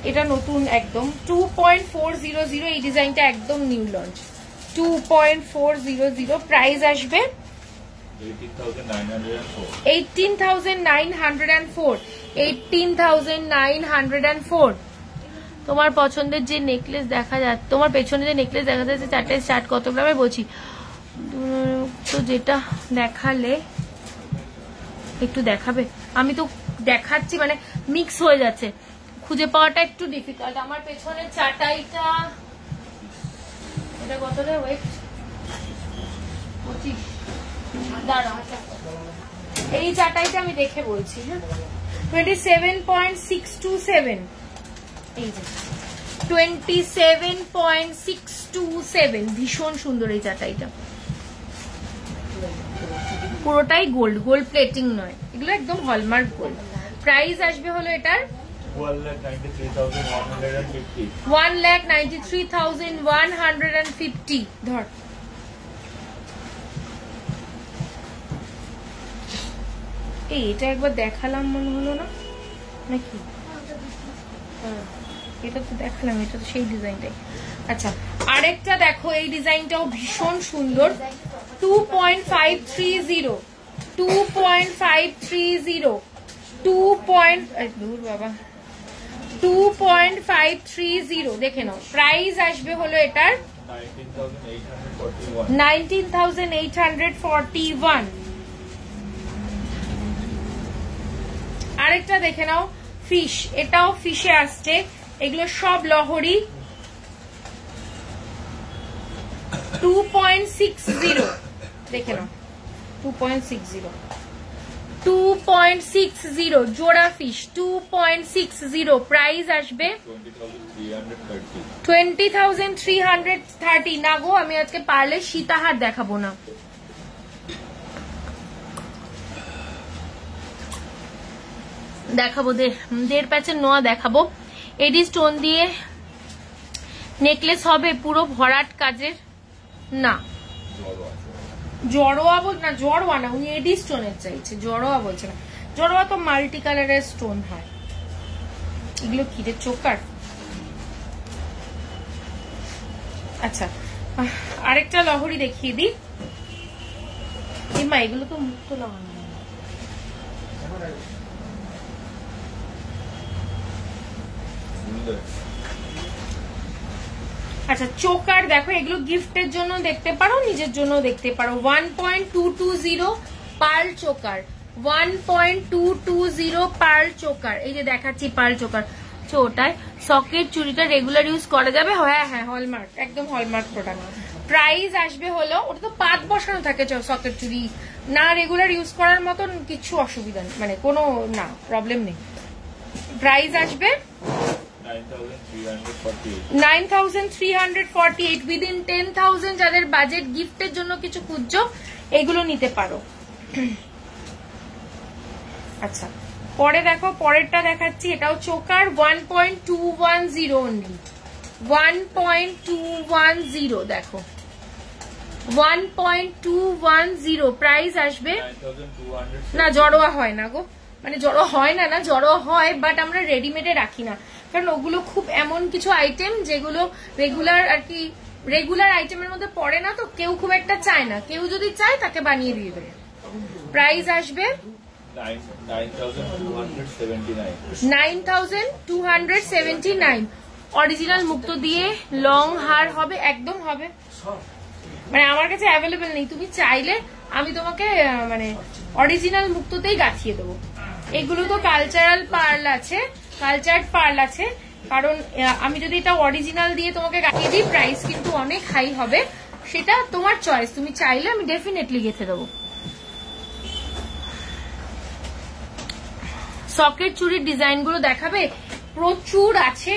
এটা নতুন একদম 2.400 এই ডিজাইনটা একদম নিউ লঞ্চ 2.400 প্রাইস আসবে 18,904 তোমার পছন্দের যে নেকলেস দেখা যাচ্ছে তোমার পেছনে যে নেকলেস দেখা যাচ্ছে চারটে স্টার্ট কত গ্রামে বলছি তো যেটা দেখালে একটু দেখাবে আমি তো দেখাচ্ছি মানে মিক্স হয়ে যাচ্ছে খুঁজে পাওয়াটা একটু ডিফিকাল্ট। আমার পেছনের চাটাইটা এটা কত রে ওয়েট 25 এই চাটাইটা আমি দেখে বলছি হ্যাঁ 27.627 এই যে 27.627 ভীষণ সুন্দর এই চাটাইটা পুরোটাই গোল্ড গোল্ড প্লেটিং নয় এগুলো একদম হলমার্ক গোল্ড। প্রাইস আসবে হলো এটার 1,93,150 ধর এটা একবার দেখালাম মনে হলো না নাকি এটা তো দেখালাম এটা তো সেই ডিজাইনটাই। আচ্ছা আরেকটা দেখো এই ডিজাইনটাও ভীষণ সুন্দর 2.530 2.530 দেখে নাও। প্রাইস আসবে হলো এটার 19,841। আরেকটা দেখে নাও ফিশ এটাও ফিশে আসছে এগুলো সব লহরি 2.60 দেখে নাও, 2.60 2.60 জোড়া ফিশ 2.60 প্রাইস আসবে 20,330 না গো, আমি আজকে পারলে সীতাহার দেখাবো না। দেখাবো 1.5 প্যাচের নোয়া দেখাবো। এডি স্টোন দিয়ে নেকলেস হবে পুরো ভরাট কাজের, না জড়োয়া না, জড়োয়া না, উনি এডি স্টোনের চাইছে, জড়োয়া বলছে না। জড়োয়া তো মাল্টি কালারের স্টোন হয়। এগুলো কি রে, চোকার? আচ্ছা আরেকটা লহরি দেখিয়ে দিই। মা এগুলো তো মুক্ত লাগানো। আচ্ছা চোকার দেখো, এগুলো গিফটের জন্য দেখতে পারো, নিজের জন্য দেখতে পারো। 1.220 পার্ল চোকার, 1.220 পার্ল চোকার। এই যে দেখাচ্ছি পার্ল চোকার। ওটায় সকেট চুড়িটা রেগুলার ইউজ করা যাবে। হ্যাঁ হ্যাঁ হলমার্ক, একদম হলমার্ক প্রোডাক্ট। প্রাইস আসবে হলো, ওটা তো পাত বসানো থাকে সকেট চুড়ি, না রেগুলার ইউজ করার মতন কিছু অসুবিধা নেই, মানে কোনো না প্রবলেম নেই। প্রাইস আসবে 9,348 উইদিন 10,000। যাদের বাজেট গিফটের জন্য কিছু খুঁজছো এগুলো নিতে পারো। আচ্ছা পরে দেখো, পরেরটা দেখাচ্ছি, এটাও চোকার 1.210 অনলি, 1.210 দেখো 1.210 প্রাইস আসবে। না জড়োয়া হয় না গো, মানে জড়ো হয় না, না জড়ো হয় বাট আমরা রেডিমেডে রাখি না, কারণ ওগুলো খুব এমন কিছু আইটেম যেগুলো রেগুলার আর কি, রেগুলার আইটেমের মধ্যে পড়ে না, তো কেউ খুব একটা চায় না, কেউ যদি চায় তাকে বানিয়ে দিয়ে দেবে। প্রাইস আসবে 9,279 অরিজিনাল মুক্তো দিয়ে লং হার হবে, একদম হবে, মানে আমার কাছে অ্যাভেলেবেল নেই, তুমি চাইলে আমি তোমাকে মানে অরিজিনাল মুক্তোতেই গাঁথিয়ে দেবো। এগুলো তো কালচারাল পার্ল আছে, কালচার্ড পার্ল আছে, কারণ আমি যদি এটা অরিজিনাল দিয়ে তোমাকে গাঁথিয়ে দিই প্রাইস কিন্তু অনেক হাই হবে, সেটা তোমার চয়েস, তুমি চাইলে আমি ডেফিনেটলি গেঁথে দেবো। সকেট চুরির ডিজাইন গুলো দেখাবে, প্রচুর আছে,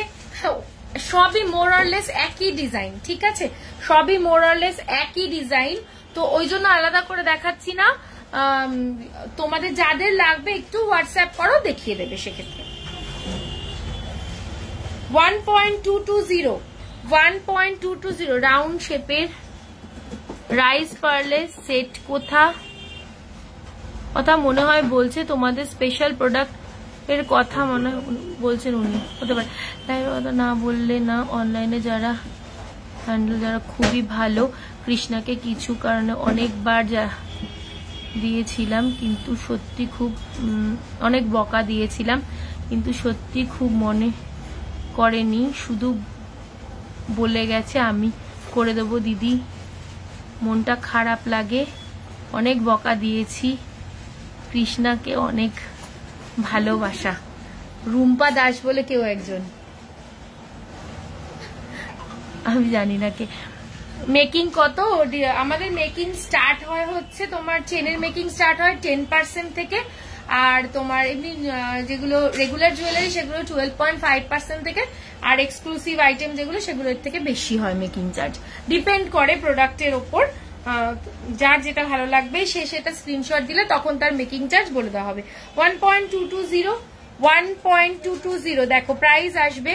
সবই মোরলেস একই ডিজাইন, ঠিক আছে, সবই মোরলেস একই ডিজাইন, তো ওই জন্য আলাদা করে দেখাচ্ছি না। তোমাদের যাদের লাগবে একটু হোয়াটসঅ্যাপ করো, দেখিয়ে দেবে সেক্ষেত্রে। 1.220 রাউন্ড শেপের রাইস পার্লের সেট কথা মনে হয় বলছে, তোমাদের স্পেশাল প্রোডাক্ট এর কথা মনে হয় বলছেন উনি, হতে পারে লাইভের কথা না বললে না। অনলাইনে যারা হ্যান্ডেল যারা খুবই ভালো, কৃষ্ণাকে কিছু কারণে অনেকবার দিয়েছিলাম কিন্তু সত্যি খুব অনেক বকা দিয়েছিলাম কিন্তু সত্যি খুব মনে করেনি, শুধু বলে গেছে আমি করে দেবো দিদি, মনটা খারাপ লাগে, অনেক বকা দিয়েছি, কৃষ্ণাকে অনেক ভালোবাসা। রুম্পা দাস বলে কেউ একজন, আমি জানি না কে। মেকিং কত? আমাদের মেকিং স্টার্ট হয় হচ্ছে তোমার চেনের মেকিং স্টার্ট হয় 10% থেকে, আর তোমার এমনি যেগুলো রেগুলার জুয়েলারি সেগুলো 12.5% থেকে, আর এক্সক্লুসিভ আইটেম যেগুলো সেগুলোর থেকে বেশি হয় মেকিং চার্জ, ডিপেন্ড করে প্রোডাক্টের ওপর। যার যেটা ভালো লাগবে সে সেটা স্ক্রিনশট দিলে তখন তার মেকিং চার্জ বলে দেওয়া হবে। 1.220 দেখো প্রাইস আসবে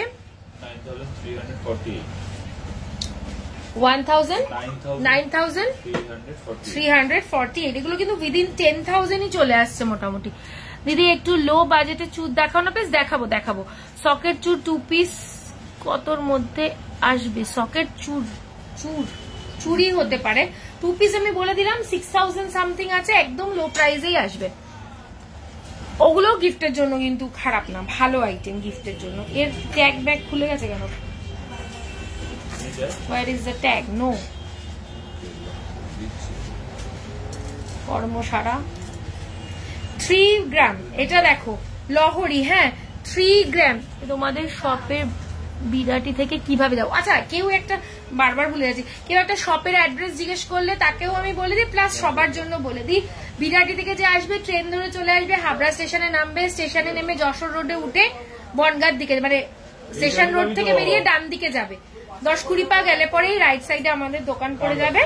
9,348। এগুলো কিন্তু উইদিন 10,000ই চলে আসছে মোটামুটি। দিদি একটু লো বাজেটে চুর দেখাও না প্লিজ। দেখাবো। সকেট চুর 2 পিস কতর মধ্যে আসবে? সকেট চুরি হতে পারে 2 পিস, আমি বলে দিলাম 6,000 সামথিং আছে, একদম লো প্রাইসেই আসবে। ওগুলো গিফটের জন্য কিন্তু খারাপ না, ভালো আইটেম গিফটের জন্য। এর ট্যাগ ব্যাগ খুলে গেছে কেন? Where is the tag? No. কর্মসারা 3 গ্রাম, এটা দেখো লহরি, হ্যাঁ 3 গ্রাম। তোমাদের শপের বিরাটি থেকে কিভাবে দাও? আচ্ছা কেউ একটা বারবার ভুলে যাচ্ছি। কেউ একটা শপের অ্যাড্রেস জিজ্ঞেস করলে তাকেও আমি বলে দিই, প্লাস সবার জন্য বলে দিই। বিরাটি থেকে যে আসবে ট্রেন ধরে চলে আসবে, হাবড়া স্টেশনে নামবে, স্টেশনে নেমে যশোর রোডে উঠে বনগাঁর দিকে মানে স্টেশন রোড থেকে বেরিয়ে ডান দিকে যাবে, 10-20 পা গেলে পরেই রাইট সাইডে আমাদের দোকান পড়ে যাবে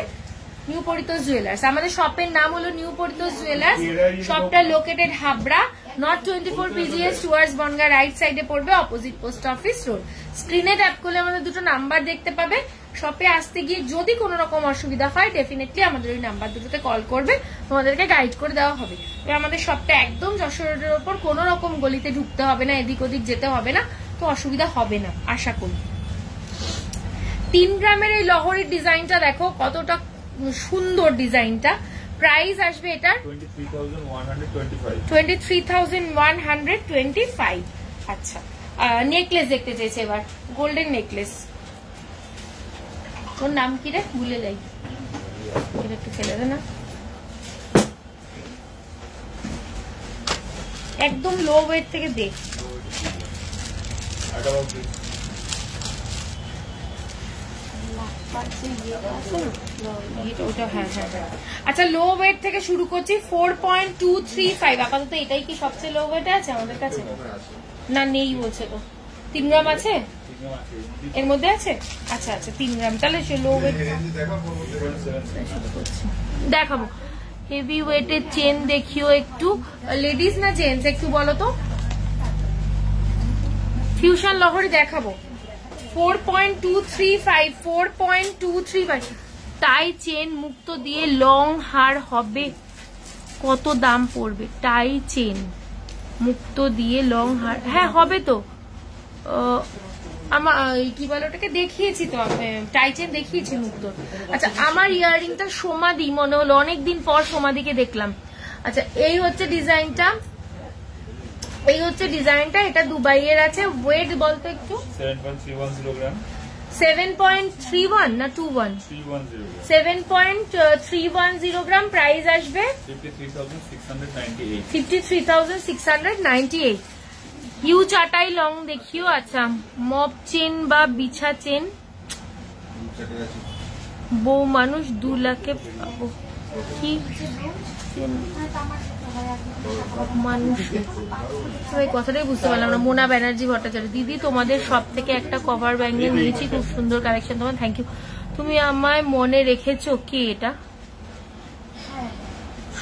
নিউ পরিতোষ জুয়েলার্স। আমাদের শপের নাম হলো নিউ পরিতোষ জুয়েলার্স। শপটা located Habra, north 24 PGS towards Bongaon, right সাইডে পড়বে, অপোজিট পোস্ট অফিস রোড। স্ক্রিনে ট্যাপ করলে আমাদের দুটো নাম্বার দেখতে পাবে। শপে আসতে গিয়ে যদি কোনো রকম অসুবিধা হয় ডেফিনেটলি আমাদের ওই নাম্বার দুটোতে কল করবে, তোমাদেরকে গাইড করে দেওয়া হবে। তো আমাদের শপটা একদম যশোর রোডের ওপর, কোনো রকম গলিতে ঢুকতে হবে না, এদিক ওদিক যেতে হবে না, তো অসুবিধা হবে না আশা করি। 3 গ্রামের এই লহরির ডিজাইনটা দেখো কতটা সুন্দর ডিজাইনটা। প্রাইস আসবে এটার 23,125। আচ্ছা, নেকলেস দেখতে চেয়েছে এবার, গোল্ডেন নেকলেস। ওর নাম কি রে, ভুলে যাই, এটা একটু ফেলে দে না। একদম লো ওয়েট থেকে দেখ। আচ্ছা, লো ওয়েট থেকে শুরু করছি। 4.235 আপাতত এটাই কি সবচেয়ে লো ওয়েট আছে আমাদের কাছে? না নেই বলছে তো। 3 গ্রাম আছে এর মধ্যে আছে? আচ্ছা আচ্ছা 3 গ্রাম, তাহলে লো ওয়েট দেখাবো। হেভি ওয়েটের চেন দেখিও একটু, লেডিস না জেন্টস একটু বলো তো। ফিউশন লহরি দেখাবো। 4.235 টাই চেন মুক্ত দিয়ে লং হার হবে, কত দাম পড়বে? টাই চেন মুক্ত দিয়ে লং হার, হ্যাঁ হবে তো। আমার কি বলে ওটাকে দেখিয়েছি তো, টাই চেন দেখিয়েছি মুক্ত। আচ্ছা, আমার ইয়াররিংটা সমাধি মনে হলো, অনেকদিন পর সমাধিকে দেখলাম। আচ্ছা, এই হচ্ছে ডিজাইনটা, এটা দুবাইয়ের আছে। ওয়েট বলতো একটু। 7.310 গ্রাম। 7.31 না 21? 7.310 গ্রাম। প্রাইস আসবে 53,698। ইউ চাটাই লং দেখিও। আচ্ছা, মপ চেন বা বিছা চেন, বউ মানুষ 2 লাখে পাবো কি মানুষ? কথাটাই বুঝতে পারলাম না। মোনা ব্যানার্জি ভট্টাচার্য, দিদি তোমাদের সব থেকে একটা কভার ব্যাঙ্গেল নিয়েছি, খুব সুন্দর কালেকশন, তোমার থ্যাংক ইউ। তুমি আমায় মনে রেখেছো? কে এটা?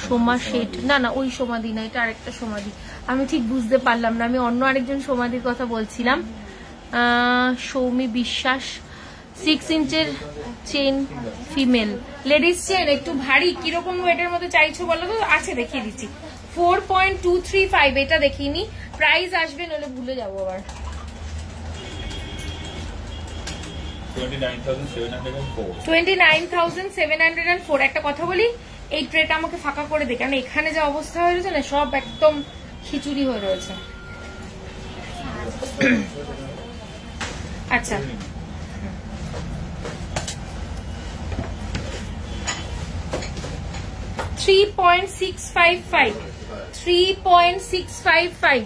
সোমা শেঠ? না না, ওই সমাধি না, এটা আরেকটা সমাধি। আমি ঠিক বুঝতে পারলাম না, আমি অন্য আরেকজন সমাধির কথা বলছিলাম। সৌমি বিশ্বাস। 6 ইঞ্চের চেন, ফিমেল, লেডিস চেন, একটু ভারী। কিরকম ওয়েটের মধ্যে চাইছো বলো তো? আছে, দেখিয়ে দিচ্ছি। 4.235, এটা দেখিনি। প্রাইস আসবে, নইলে ভুলে যাবো আবার। 29,704। একটা কথা বলি, এই ট্রেটা আমাকে ফাঁকা করে দে, কারণ এখানে যে অবস্থা হয়ে রয়েছে না, সব একদম খিচুড়ি হয়ে রয়েছে। আচ্ছা, 3.655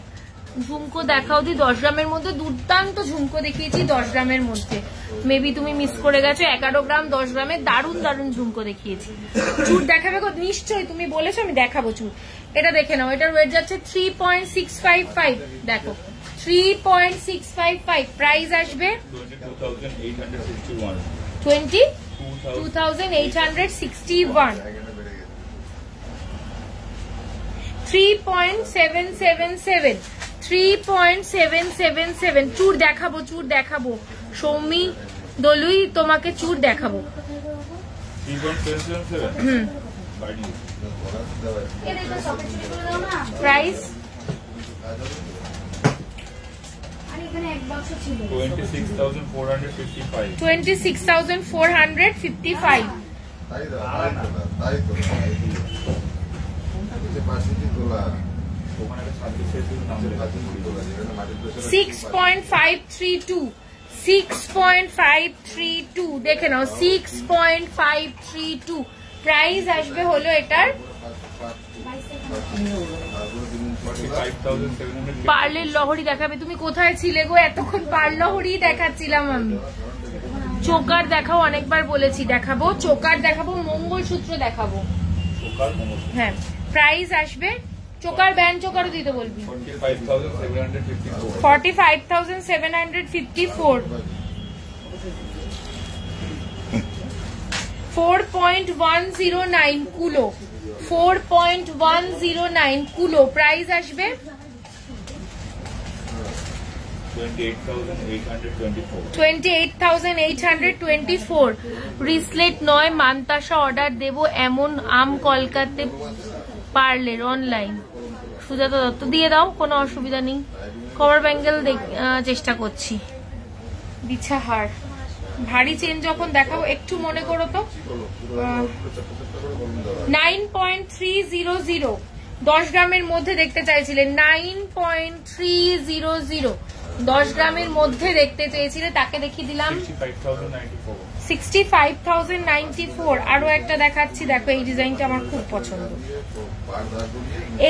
ঝুমকো দেখাও দি। 10 গ্রামের মধ্যে দুর্দান্ত ঝুমকো দেখিয়েছি। 10 গ্রামের মধ্যে মেবি তুমি মিস করে গেছো। 11 গ্রাম 10 গ্রামের দারুণ দারুণ ঝুমকো দেখিয়েছি। চুর দেখাবে গো? নিশ্চয়ই, তুমি বলেছো, আমি দেখাবো চুর। এটা দেখে নাও, এটার ওয়েট যাচ্ছে 3.655। দেখো 3.655। প্রাইস আসবে 22,861। 3.777। চুর দেখাবো। সৌমি দলুই তোমাকে চুর দেখাবো। প্রাইস 26,455। 6.532 দেখে নাও। 6.532 প্রাইস আসবে হলো এটার। পার্লের লহরি দেখাবে? তুমি কোথায় ছিলে গো? এতক্ষণ পার্ল লহরি দেখাচ্ছিলাম আমি। চোকার দেখাও, অনেকবার বলেছি দেখাবো। চোকার দেখাবো, মঙ্গলসূত্র দেখাবো। হ্যাঁ, প্রাইস আসবে চোকার ব্যান্ড চোকারও দিতে বলবি 45,754 4.109 কুলো 4.109 কুলো প্রাইস আসবে 28,824 রিসলেট নয় মান্তাসা অর্ডার দেব এমন আম কলকাতে পার্লের অনলাইন সুজাতা দত্ত দিয়ে দাও, কোনো অসুবিধা নেই। কভার ব্যাঙ্গেল চেষ্টা করছি। বিছাহার ভারী চেন যখন দেখাবো একটু মনে করো তো 9.300 10 গ্রামের মধ্যে দেখতে চাইছিলেন 9.300 10 গ্রামের মধ্যে দেখতে চেয়েছিলে, তাকে দেখিয়ে দিলাম 65,094। আরো একটা দেখাচ্ছি, দেখো এই ডিজাইনটা আমার খুব পছন্দ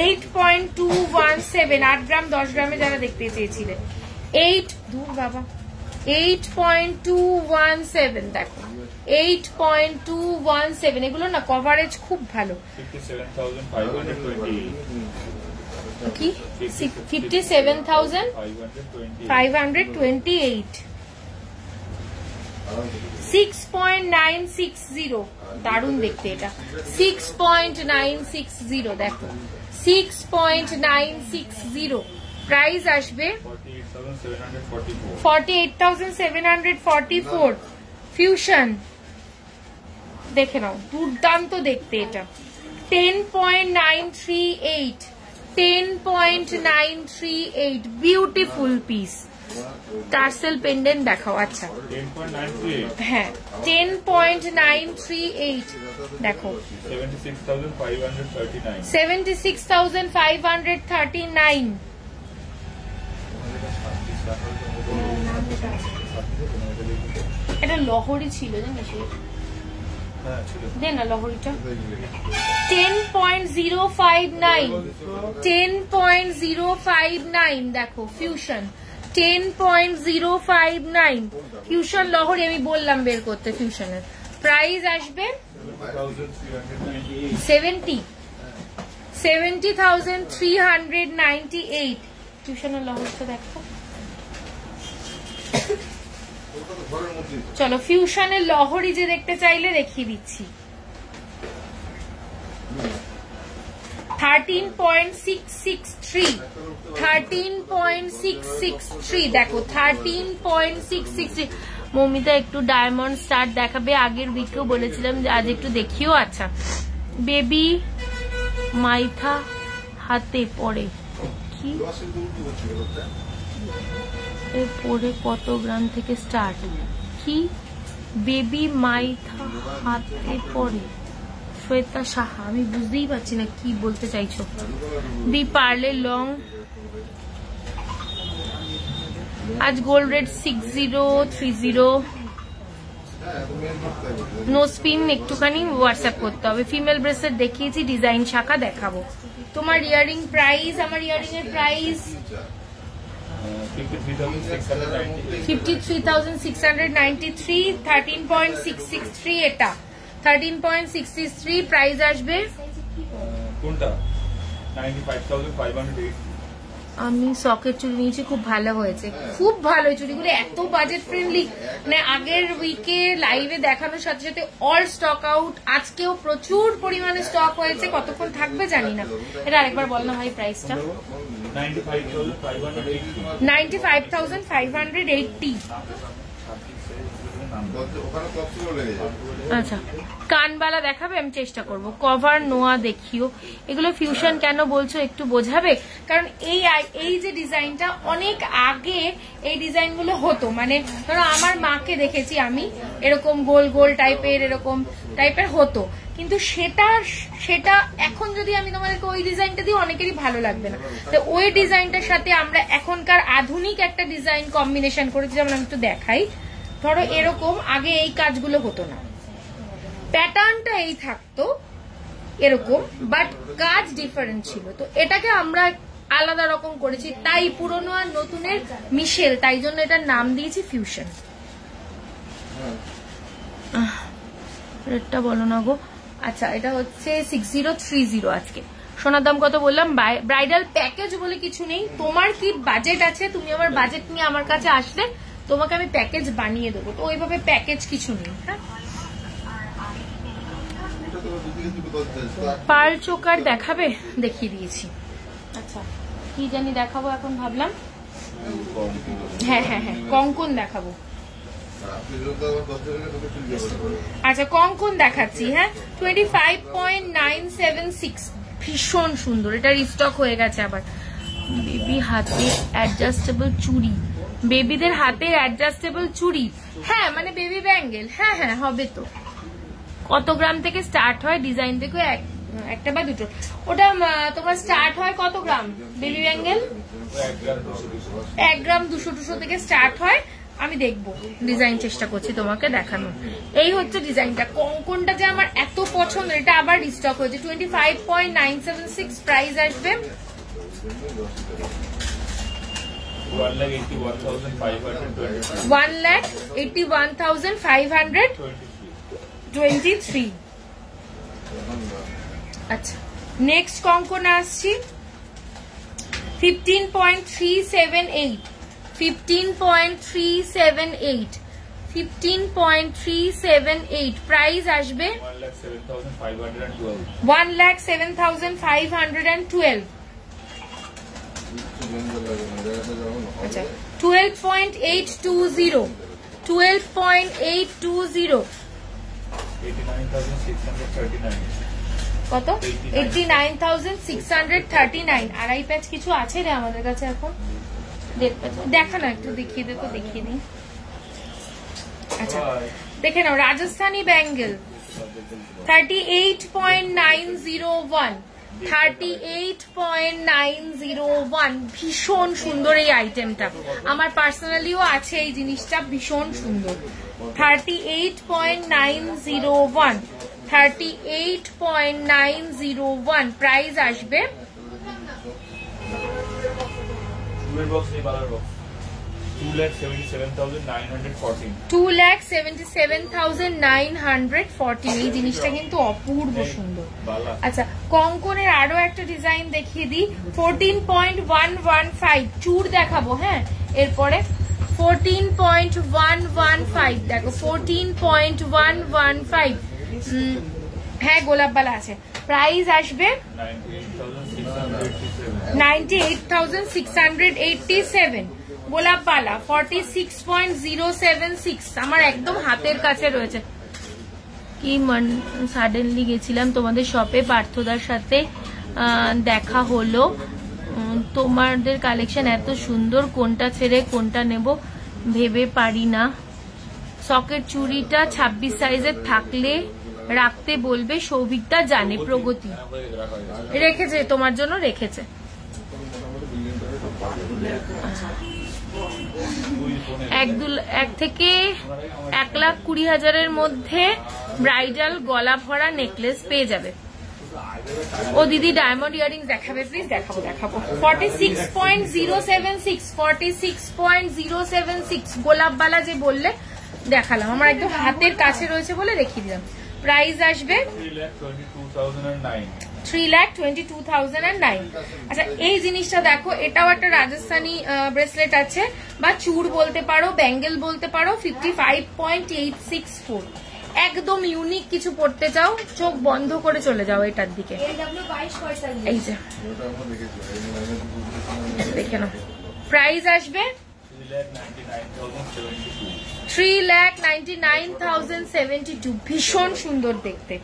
8.217 8 গ্রাম 10 গ্রামে যারা দেখতে চেয়েছিলেন 8.217 দেখো 8.217 এগুলো না কভারেজ খুব ভালো। 57,528 6.960 দারুণ দেখতে এটা 6.960 দেখো 6.960 প্রাইস আসবে 48,744 ফিউশন দেখে নাও দুর্দান্ত দেখতে এটা 10.938 বিউটিফুল পিস টার্সেল পেন্ডেন্ট দেখাও। আচ্ছা হ্যাঁ 10.938 দেখো 76,539 এটা লহরি ছিল জানিস দে না লহরিটা 10.059 দেখো ফিউশন 10.059 ফিউশন লহরি আমি বললাম বের করতে ফিউশনের প্রাইস আসবে 70,398 ফিউশনের লহরিটা দেখো। চলো ফিউশনের লহরি যে দেখতে চাইলে দেখিয়ে দিচ্ছি 13.663 দেখো 13.663 মমিতা একটু ডায়মন্ড স্টার দেখাবে, আগের উইকেও বলেছিলাম যে আজ একটু দেখিও। আচ্ছা বেবি মাইথা হাতে পড়ে কি পরে কত গ্রাম থেকে স্টার্ট কি বেবি মাইথা হাতে পড়ে শ্বেতা সাহা আমি বুঝতেই পারছি না কি বলতে চাইছো। দি পার্লে লং আজ গোল্ড রেট 6030 নো স্পিন একটুখানি হোয়াটসঅ্যাপ করতে হবে। ফিমেল ব্রেসলেট দেখিয়েছি, ডিজাইন শাখা দেখাবো। তোমার ইয়ারিং প্রাইস আমার ইয়ারিং এর প্রাইস 53,693 13.663 এটা 13.663 প্রাইস আসবে কোনটা 95,508 আমি সকেট চুড়ি নিয়েছি, খুব ভালো হয়েছে, খুব ভালো চুড়িগুলো এত বাজেট ফ্রেন্ডলি। মানে আগের উইকে লাইভে দেখানোর সাথে সাথে অল স্টক আউট, আজকেও প্রচুর পরিমাণে স্টক হয়েছে, কতক্ষণ থাকবে জানি না। এটা আরেকবার বল না ভাই প্রাইসটা 95,580 আচ্ছা কানবালা দেখাবে, আমি চেষ্টা করব। কভার নোয়া দেখিও, এগুলো ফিউশন কেন বলছো একটু বোঝাবে? কারণ এই যে ডিজাইনটা অনেক আগে এই ডিজাইনগুলো হতো, মানে ধরো আমার মাকে দেখেছি আমি এরকম গোল গোল টাইপের এরকম টাইপের হতো, কিন্তু সেটা এখন যদি আমি তোমাদেরকে ওই ডিজাইনটা দিই অনেকেরই ভালো লাগবে না। তো ওই ডিজাইনটার সাথে আমরা এখনকার আধুনিক একটা ডিজাইন কম্বিনেশন করেছি, যেমন আমি একটু দেখাই। ধরো এরকম আগে এই কাজগুলো হতো না, প্যাটার্নটা এই থাকতো এরকম, বাট কাজ ডিফারেন্ট ছিল। তো এটাকে আমরা আলাদা রকম করেছি, তাই পুরনো আর নতুনের মিশেল, তাই জন্য এটার নাম দিয়েছি ফিউশন। রেটটা বলো না গো। আচ্ছা, এটা হচ্ছে 6030 আজকে। সোনার দাম কত বললাম? ব্রাইডাল প্যাকেজ বলে কিছু নেই। তোমার কি বাজেট আছে, তুমি আমার বাজেট নিয়ে আমার কাছে আসলে তোমাকে আমি প্যাকেজ বানিয়ে দেবো, তো ওইভাবে প্যাকেজ কিছু নেই। হ্যাঁ, পার্ল চোকার দেখাবে? দেখিয়ে দিয়েছি। আচ্ছা, কি জানি দেখাবো এখন ভাবলাম। হ্যাঁ হ্যাঁ হ্যাঁ, কঙ্কন দেখাবো। আচ্ছা, কঙ্কন দেখাচ্ছি। হ্যাঁ, 25.976, ভীষণ সুন্দর। এটা রিস্টক হয়ে গেছে আবার। বেবি হাতে অ্যাডজাস্টেবল চুড়ি, বেবিদের হাতের অ্যাডজাস্টেবল চুড়ি। হ্যাঁ, মানে বেবি ব্যাঙ্গেল। হ্যাঁ হ্যাঁ, হবে তো। কত গ্রাম থেকে স্টার্ট হয়? ডিজাইন দেখো, একটা বা দুটো। ওটা তোমার স্টার্ট হয় কত গ্রাম বেবি ব্যাঙ্গেল? 1 গ্রাম 200 থেকে স্টার্ট হয়। আমি দেখবো, ডিজাইন চেষ্টা করছি তোমাকে দেখানো। এই হচ্ছে ডিজাইনটা। কঙ্কনটা যে আমার এত পছন্দ, এটা আবার রিস্টক হয়েছে। 25.976 প্রাইস আসবে 1,81,523। আচ্ছা, নেক্সট কঙ্কন আসছি 15.378, 15.378, 15.378 প্রাইস আসবে 1,07,512। আচ্ছা, 12.820, 12.820 কত? 89,639। আড়াই প্যাচ কিছু আছে রে আমাদের কাছে এখন। দেখা না, একটু দেখিয়ে দে তো, দেখিয়ে দিই। আচ্ছা, দেখে নাও, রাজস্থানী ব্যাঙ্গেল 38.901, 38.901। ভীষণ সুন্দর এই আইটেমটা, আমার পার্সোনালিও আছে এই জিনিসটা, ভীষণ সুন্দর। 38.901, 38.901 প্রাইস আসবে 2,77,940। এই জিনিসটা কিন্তু অপূর্ব সুন্দর। আচ্ছা, কঙ্কনের আরো একটা ডিজাইন দেখিয়ে দিই। 14.115 চূড় দেখাবো। হ্যাঁ, এরপরে 14.115 দেখো, 14.115। হ্যাঁ, গোলাপবালা আছে। প্রাইস আসবে 98,687। গোলাপবালা 46.076, আমার একদম হাতের কাছে রয়েছে। কি সাডেনলি গেছিলাম তোমাদের শপে, পার্থদার সাথে দেখা হলো। তোমাদের কালেকশন এত সুন্দর, কোনটা ছেড়ে কোনটা নেব ভেবে পারি না। সকেট চুড়িটা 26 সাইজের থাকলে রাখতে বলবে, সৌভিকদা জানে। প্রগতি রেখেছে তোমার জন্য, রেখেছে। এক থেকে 1,20,000 মধ্যে ব্রাইডাল গলা ভরা নেকলেস পেয়ে যাবে। ও দিদি ডায়মন্ড ইয়ারিংস দেখাবে প্লিজ? দেখাবো দেখাবো। 46.076, 46.076 গোলাপবালা যে বললে দেখালাম, আমার একদম হাতের কাছে রয়েছে বলে রেখে দিলাম। প্রাইস আসবে 3,22,009। আচ্ছা, এই জিনিসটা দেখো, এটাও একটা রাজস্থানী ব্রেসলেট আছে, বা চূড় বলতে পারো, ব্যাঙ্গেল বলতে পারো। 55.864, একদম ইউনিক কিছু পড়তে চাও, চোখ বন্ধ করে চলে যাও এটার দিকে। এই যে দেখে নাও, প্রাইস আসবে 3,99,072। ভীষণ সুন্দর দেখতে।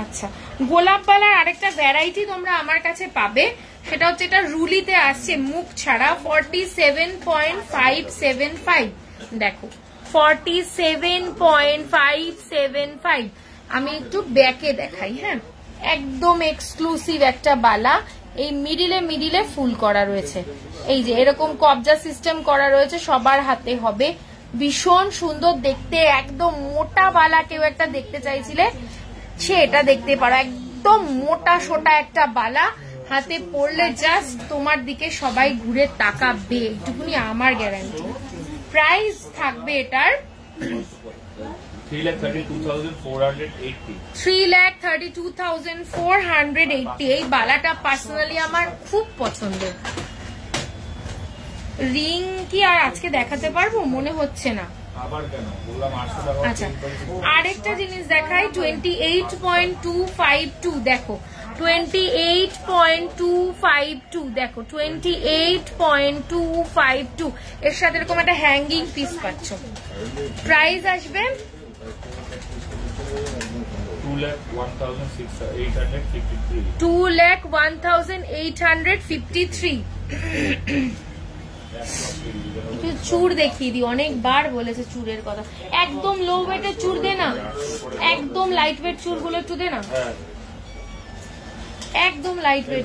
আচ্ছা, গোলাপবালার আরেকটা ভ্যারাইটি তোমরা আমার কাছে পাবে, সেটা হচ্ছে এটা রুলিতে আসছে, মুখ ছাড়া। 47.575 দেখো, 47.575। আমি একটু ব্যাকে দেখাই। হ্যাঁ, একদম এক্সক্লুসিভ একটা বালা। এই মিডিলে ফুল করা রয়েছে, এই যে এরকম কবজা সিস্টেম করা রয়েছে, সবার হাতে হবে। ভীষণ সুন্দর দেখতে, একদম মোটা বালা। কেউ একটা দেখতে চাইছিলে সে এটা দেখতে পারো, একদম মোটা সোটা একটা বালা। হাতে পড়লে জাস্ট তোমার দিকে সবাই ঘুরে তাকাবে, এইটুকুনি আমার গ্যারান্টি। প্রাইস থাকবে এটার 3,32,480 3,32,480 এই বালাটা পার্সোনালি আমার খুব পছন্দের। রিং কি আর আজকে দেখাতে পারবো মনে হচ্ছে না। আচ্ছা আরেকটা জিনিস দেখাই, 28.252 দেখো, 28.252 দেখো, 28.252 এর সাথে এরকম একটা হ্যাঙ্গিং পিস পাচ্ছ। প্রাইস আসবে 2,01,853। একটু চুড় দেখিয়ে দিই, অনেকবার বলেছে চুড়ের কথা। একদম লো ওয়েটের চুড় দে না, একদম লাইট ওয়েট চুড় গুলো একটু দে না, একদম লাইট ওয়েট।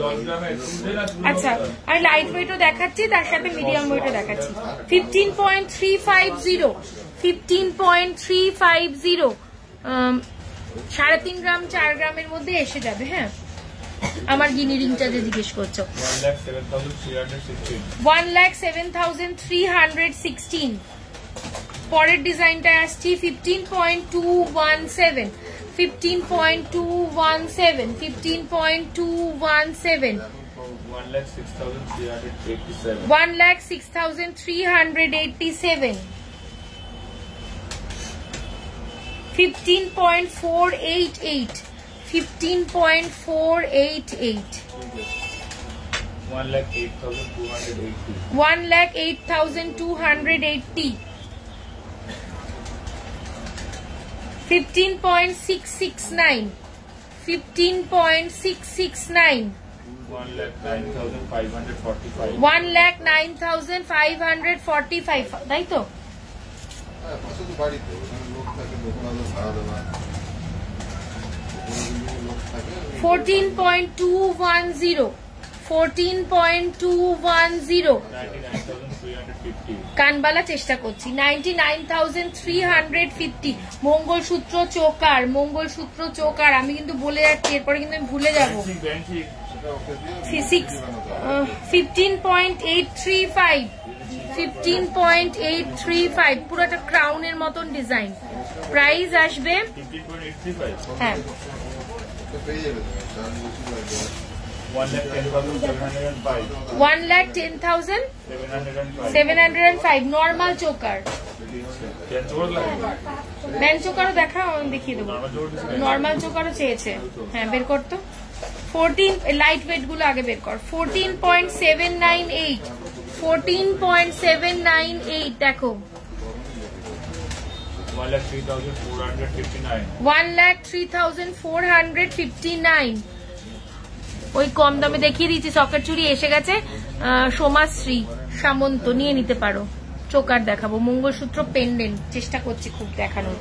আচ্ছা আমি লাইট ওয়েটও দেখাচ্ছি, তার সাথে মিডিয়াম ওয়েটও দেখাচ্ছি। 15.350, 15.350, 3.5 গ্রাম 4 গ্রামের মধ্যে এসে যাবে। হ্যাঁ আমার গিনি রিংটা যে জিজ্ঞেস করছো, 1,07,316। পরের ডিজাইনটা আসছি 15.217, 15.217, 15.217, 1,06,387, 15.488, 15.488, 1,08,280, 15.669, 15.669, 1,09,545, তাই তো? 14.210, 14.210, কানবালা চেষ্টা করছি, 99,350। মঙ্গলসূত্র চোকার, মঙ্গলসূত্র চোকার আমি কিন্তু বলে যাচ্ছি, এরপরে কিন্তু আমি ভুলে যাবো। 15.835, 15.835, পুরোটা ক্রাউনের মতন ডিজাইন। প্রাইস আসবে হ্যাঁ 1,10,705, নর্মাল চোকার। ম্যান চোকারও দেখা দেখিয়ে দেবো, নর্মাল চোকারও চেয়েছে। হ্যাঁ বের করতো 14, লাইট ওয়েট গুলো আগে বের কর। 14.798, 14.798 দেখো, 1,03,459। ওই কম দামে দেখিয়ে দিচ্ছি, সকেট চুড়ি এসে গেছে। সোমাশ্রী সামন্ত নিয়ে নিতে পারো। চোকার দেখাবো, মঙ্গলসূত্র পেন্ডেন্ট চেষ্টা করছি খুব দেখানোর।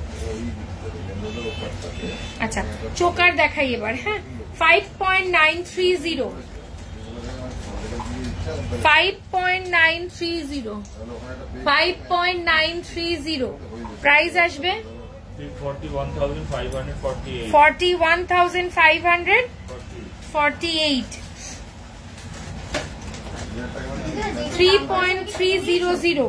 আচ্ছা চোকার দেখাই এবার। হ্যাঁ 5.930, 5.930, 5.930। প্রাইস আসবে 41,548, 3.300,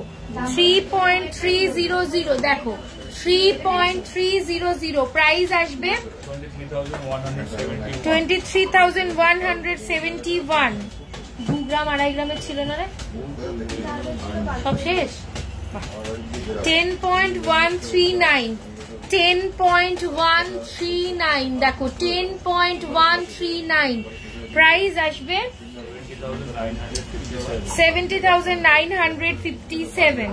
3.300 দেখো, 3.300। প্রাইস আসবে 23,171। 2 গ্রাম 2.5 গ্রামের ছিল না রে, সব শেষ। 10.139, 10.139 দেখো, 10.139। প্রাইস আসবে 70,957,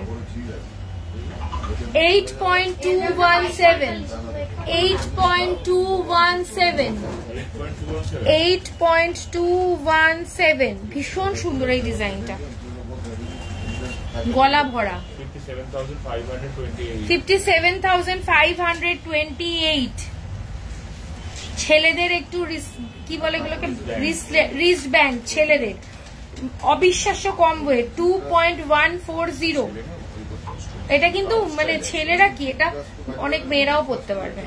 8.217, 8.217, 8.217। ভীষণ সুন্দর এই ডিজাইনটা, গলা ভরা। 57,528। ছেলেদের একটু কি বলে এগুলোকে, রিস্ট ব্যান্ড ছেলেদের, অবিশ্বাস্য কম ওয়েট, 2.140। এটা কিন্তু মানে ছেলেরা কি, এটা অনেক মেয়েরাও পড়তে পারবে।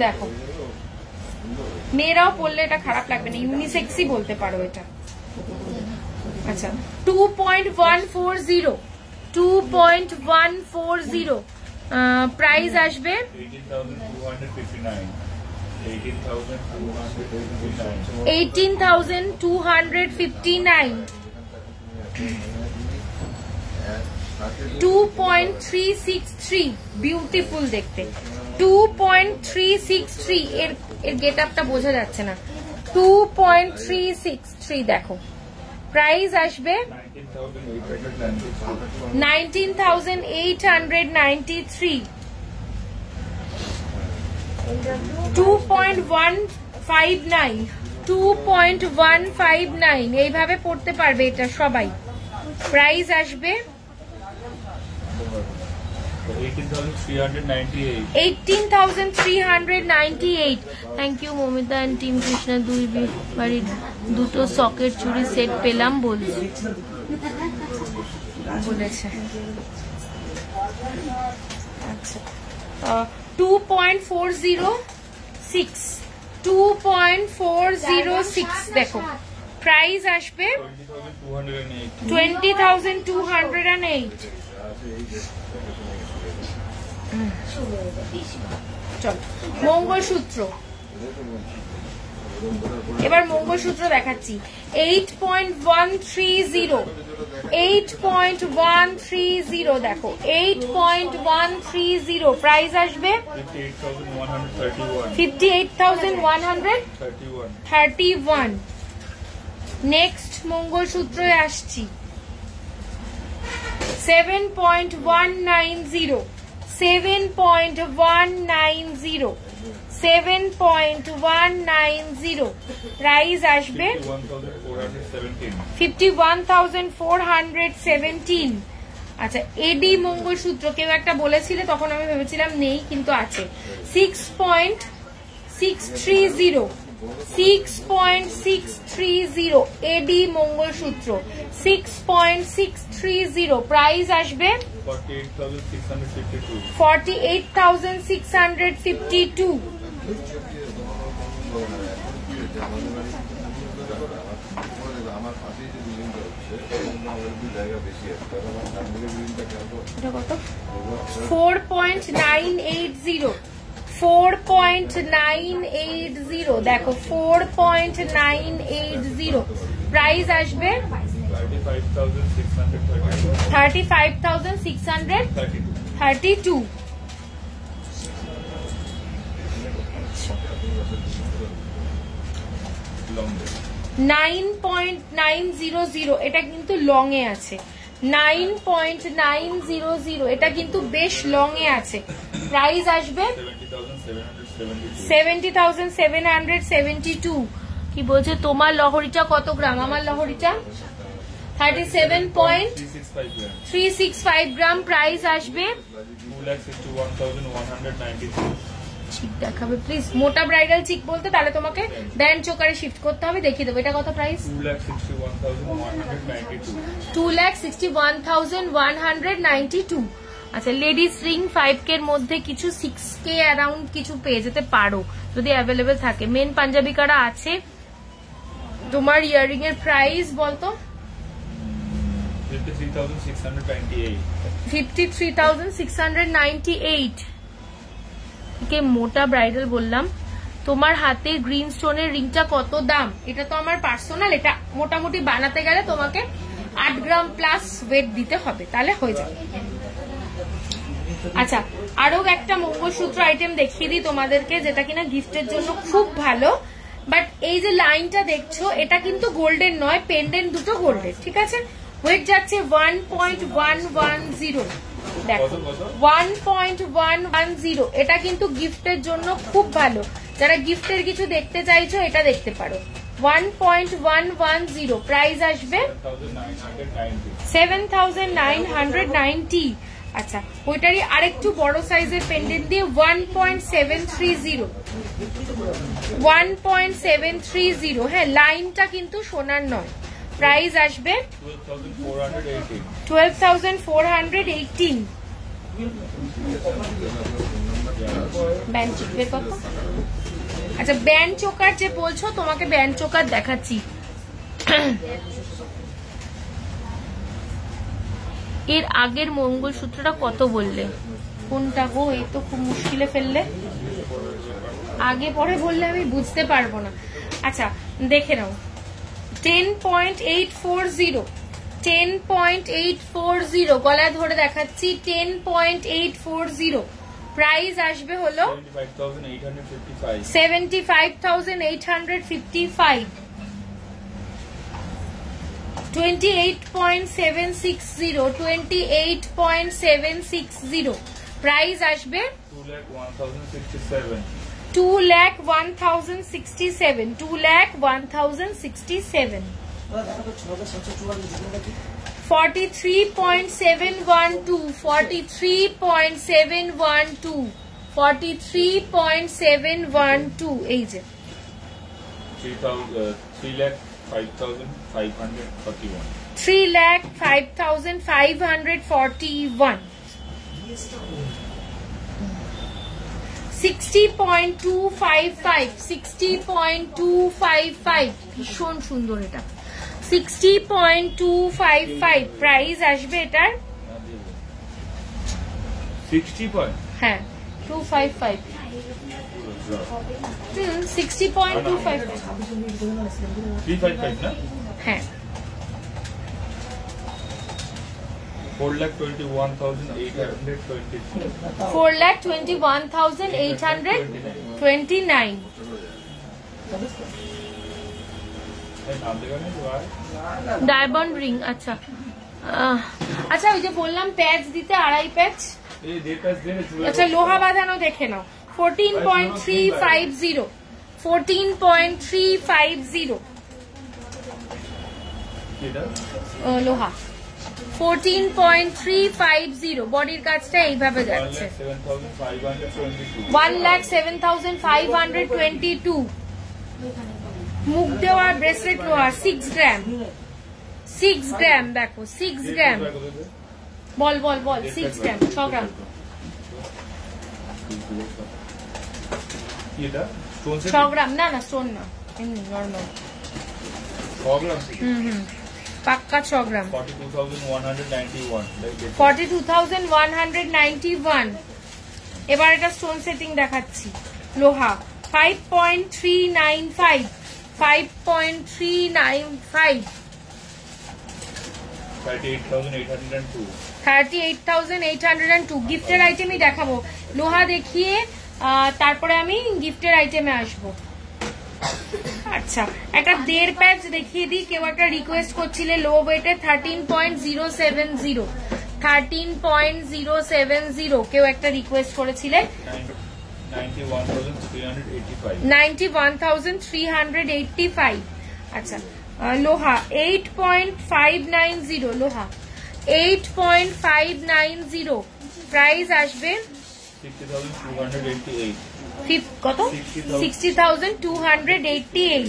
দেখো মেয়েরাও পড়লে এটা খারাপ লাগবে না, ইউনিসেক্সই বলতে পারো এটা। আচ্ছা 2.140, 2.140 প্রাইস আসবে 18,259 2.363 বিউটিফুল দেখতে 2.363 এর গেট আপটা বোঝা যাচ্ছে না 2.363 দেখো প্রাইস আসবে 19,893 2.159 এইভাবে পড়তে পারবে এটা সবাই প্রাইস আসবে 18,398 thank you Mamita and team Krishna দুই বাড়ির দুটো সকেট চুড়ি সেট পেলাম বলেছে 2.406 দেখো প্রাইস আসবে 20,208 চল মঙ্গলসূত্র এবার মঙ্গলসূত্র দেখাচ্ছি 8.130 দেখো 8.130 প্রাইস আসবে 58,131 নেক্সট মঙ্গলসূত্রে আসছি 7.190 প্রাইস আসবে 51,417 আচ্ছা এডি মঙ্গলসূত্র কেউ একটা বলেছিলে তখন আমি ভেবেছিলাম নেই কিন্তু আছে 6.630 এডি মঙ্গলসূত্র 6.630 প্রাইস আসবে 48,652 4.980 দেখো 4.980 প্রাইস আসবে 35,632 9.900 এটা কিন্তু লং এ আছে 9.900 এটা কিন্তু বেশ লং এ আছে প্রাইস আসবে 70,772 কি বলছে তোমার লহরিটা কত গ্রাম আমার লহরিটা 37.365 গ্রাম প্রাইস আসবে 2,61,193 চিক দেখাবে প্লিজ মোটা ব্রাইডাল চিক বলতে তাহলে তোমাকে ব্যান্ড চোকারে শিফট করতে হবে দেখিয়ে দেবো এটা কত প্রাইস 2,61,192 আচ্ছা লেডিস রিং 5K এর মধ্যে কিছু 6K অ্যারাউন্ড কিছু পেয়ে যেতে পারো যদি অ্যাভেলেবেল থাকে মেন পাঞ্জাবি কারা আছে তোমার ইয়ারিং এর প্রাইস বলতো 53,698 কে মোটা ব্রাইডাল বললাম তোমার হাতে গ্রিন স্টোনের রিংটা কত দাম এটা তো আমার পার্সোনাল এটা মোটামুটি বানাতে গেলে তোমাকে 8 গ্রাম প্লাস ওয়েট দিতে হবে তাহলে হয়ে যাবে আচ্ছা আরো একটা মঙ্গলসূত্র আইটেম দেখিয়ে দিই তোমাদেরকে যেটা কিনা গিফটের জন্য খুব ভালো বাট এই যে লাইনটা দেখছো এটা কিন্তু গোল্ডেন নয় পেন্ডেন্ট দুটো গোল্ডেন ঠিক আছে ওয়েট যাচ্ছে 1.110 দেখো 1.110 এটা কিন্তু গিফটের জন্য খুব ভালো যারা গিফটের কিছু দেখতে চাইছো এটা দেখতে পারো 1.110 প্রাইস আসবে 7,990 আচ্ছা ওইটারই আরেকটু বড় সাইজের পেন্ডেন্ট দিয়ে 1.730 হ্যাঁ লাইনটা কিন্তু সোনার নয় প্রাইস আসবে 12,418 ব্যান্ড চিকবে কত আচ্ছা ব্যান্ড চোকার যে বলছো তোমাকে ব্যান্ড চোকার দেখাচ্ছি এর আগের মঙ্গলসূত্রটা কত বললে? কোনটা গো? এই তো খুব মুশকিলে ফেললে, আগে পরে বললে আমি বুঝতে পারবো না। আচ্ছা দেখে নাও, 10.840, 10.840 গলায় ধরে দেখাচ্ছি, 10.840 প্রাইস আসবে হলো 75,855, 28.760, 28.760 প্রাইস আসবে 2,01,067, 2,01,067, 43.712, 43.712, 43.712 এই যে 3,05,541, 3,05,541, 60.255, 60.255 ভীষণ সুন্দর এটা, 60.255 প্রাইস আসবে এটার 60 হ্যাঁ 255, 60.255 355 না? হ্যাঁ 4,21,822, 4,21,829, ডায়মন্ড রিং। আচ্ছা আচ্ছা ওই যে বললাম প্যাচ দিতে, আড়াই প্যাচ, আচ্ছা লোহা বাঁধানো দেখে নাও, 14.350, 14.350 লোহা, 14.350 বডির কাজটা এইভাবে যাচ্ছে, 1,07,522 মুখ দেওয়ার ব্রেসলেট লোহা, 6 গ্রাম, 6 গ্রাম দেখো, 6 গ্রাম, বল বল বল, 6 গ্রাম, 6 গ্রাম, 6 গ্রাম, না না স্টোন না, এমনি নর্মাল, 6 গ্রাম, পাক্কা 6 গ্রাম, 42,191, 42,191। এবার এটা স্টোন সেটিং দেখাচ্ছি, লোহা 5.395, 5.395, 38,802 গিফটের আইটেমই দেখাবো, লোহা দেখিয়ে তারপরে আমি গিফটের আইটেমে আসবো। আচ্ছা একটা 1.5 প্যাচ দেখিয়ে দিই, কেউ একটা রিকোয়েস্ট করছিলে লো ওয়েটে, 13.070, 13.070 কেউ একটা রিকোয়েস্ট করেছিলে, 91,385। আচ্ছা লোহা 8.590, লোহা 8.590 প্রাইস আসবে 60,288, কত? 60,288,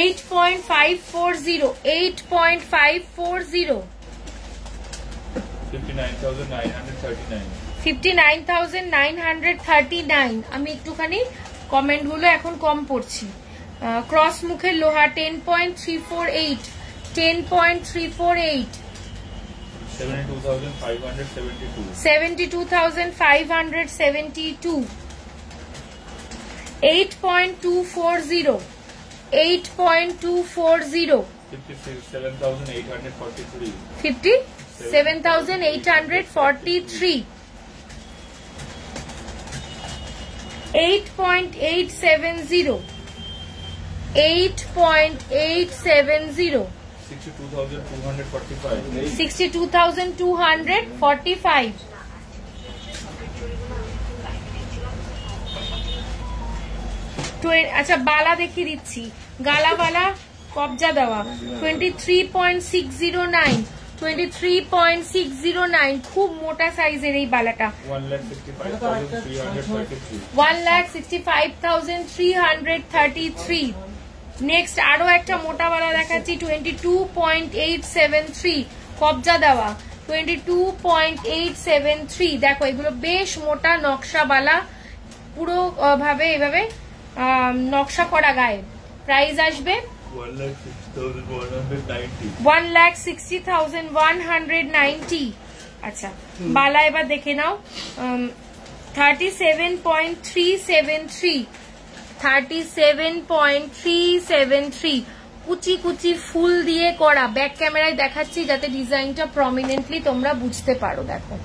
8.540, 8.540, 59,939, 59,939। আমি একটুখানি কমেন্ট গুলো এখন কম পড়ছি। ক্রস মুখের লোহা 10.348, 10.348, 72,572, 8.240, 8.240, 57,843, 57,843, 8.870, 8.870, 62,245, 62,245, আচ্ছা বালা দেখিয়ে দিচ্ছি, গালা বালা কবজা দেওয়া 23.609, 23.609 খুব মোটা সাইজের এই বালাটা, 1,65,333। নেক্সট আরো একটা মোটা বালা দেখাচ্ছি, 22.873 কবজা দেওয়া, 22.873। দেখো এগুলো বেশ মোটা নকশা বালা, পুরো ভাবে এভাবে নকশা করা গায়ে। প্রাইস আসবে 160,190. 1,60,190। আচ্ছা বালা এবার দেখে নাও 37.373 37.373 কুচি কুচি ফুল দিয়ে করা। ব্যাক ক্যামেরায় দেখাচ্ছি যাতে ডিজাইনটা প্রমিনেন্টলি তোমরা বুঝতে পারো। দেখো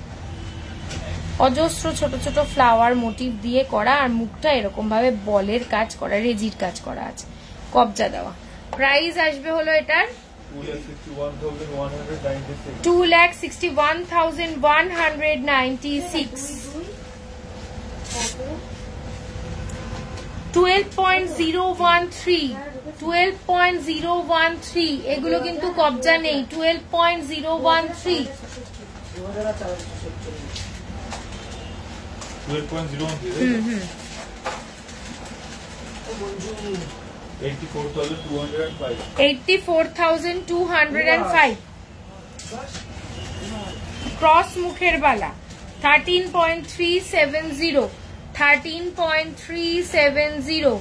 অজস্র ছোট ছোট ফ্লাওয়ার মোটিভ দিয়ে করা আর মুখটা এরকম ভাবে বলের কাজ করা, রেজির কাজ করা আছে, কবজা দেওয়া। প্রাইস আসবে হলো এটার 2,61,196। 12.013 এগুলো কিন্তু কবজা নেই। 12.013 84,205 ক্রস মুখের বালা 13.370 13.370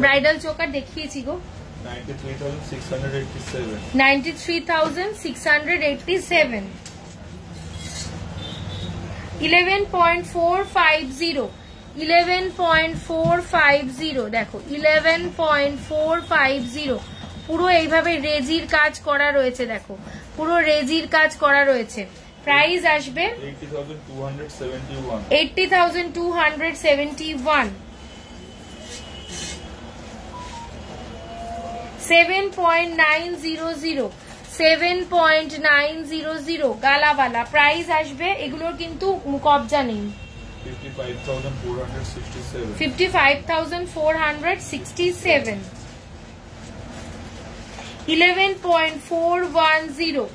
ব্রাইডাল চোকার দেখিয়েছি গো 93,687 11.450 11.450 দেখো 11.450 পুরো এইভাবে রেজির কাজ করা রয়েছে। দেখো পুরো রেজির কাজ করা রয়েছে। প্রাইস আসবে 80,271 7.900 গালাওয়ালা। প্রাইস আসবে এগুলোর কিন্তু কবজা নেই 55,467 11.410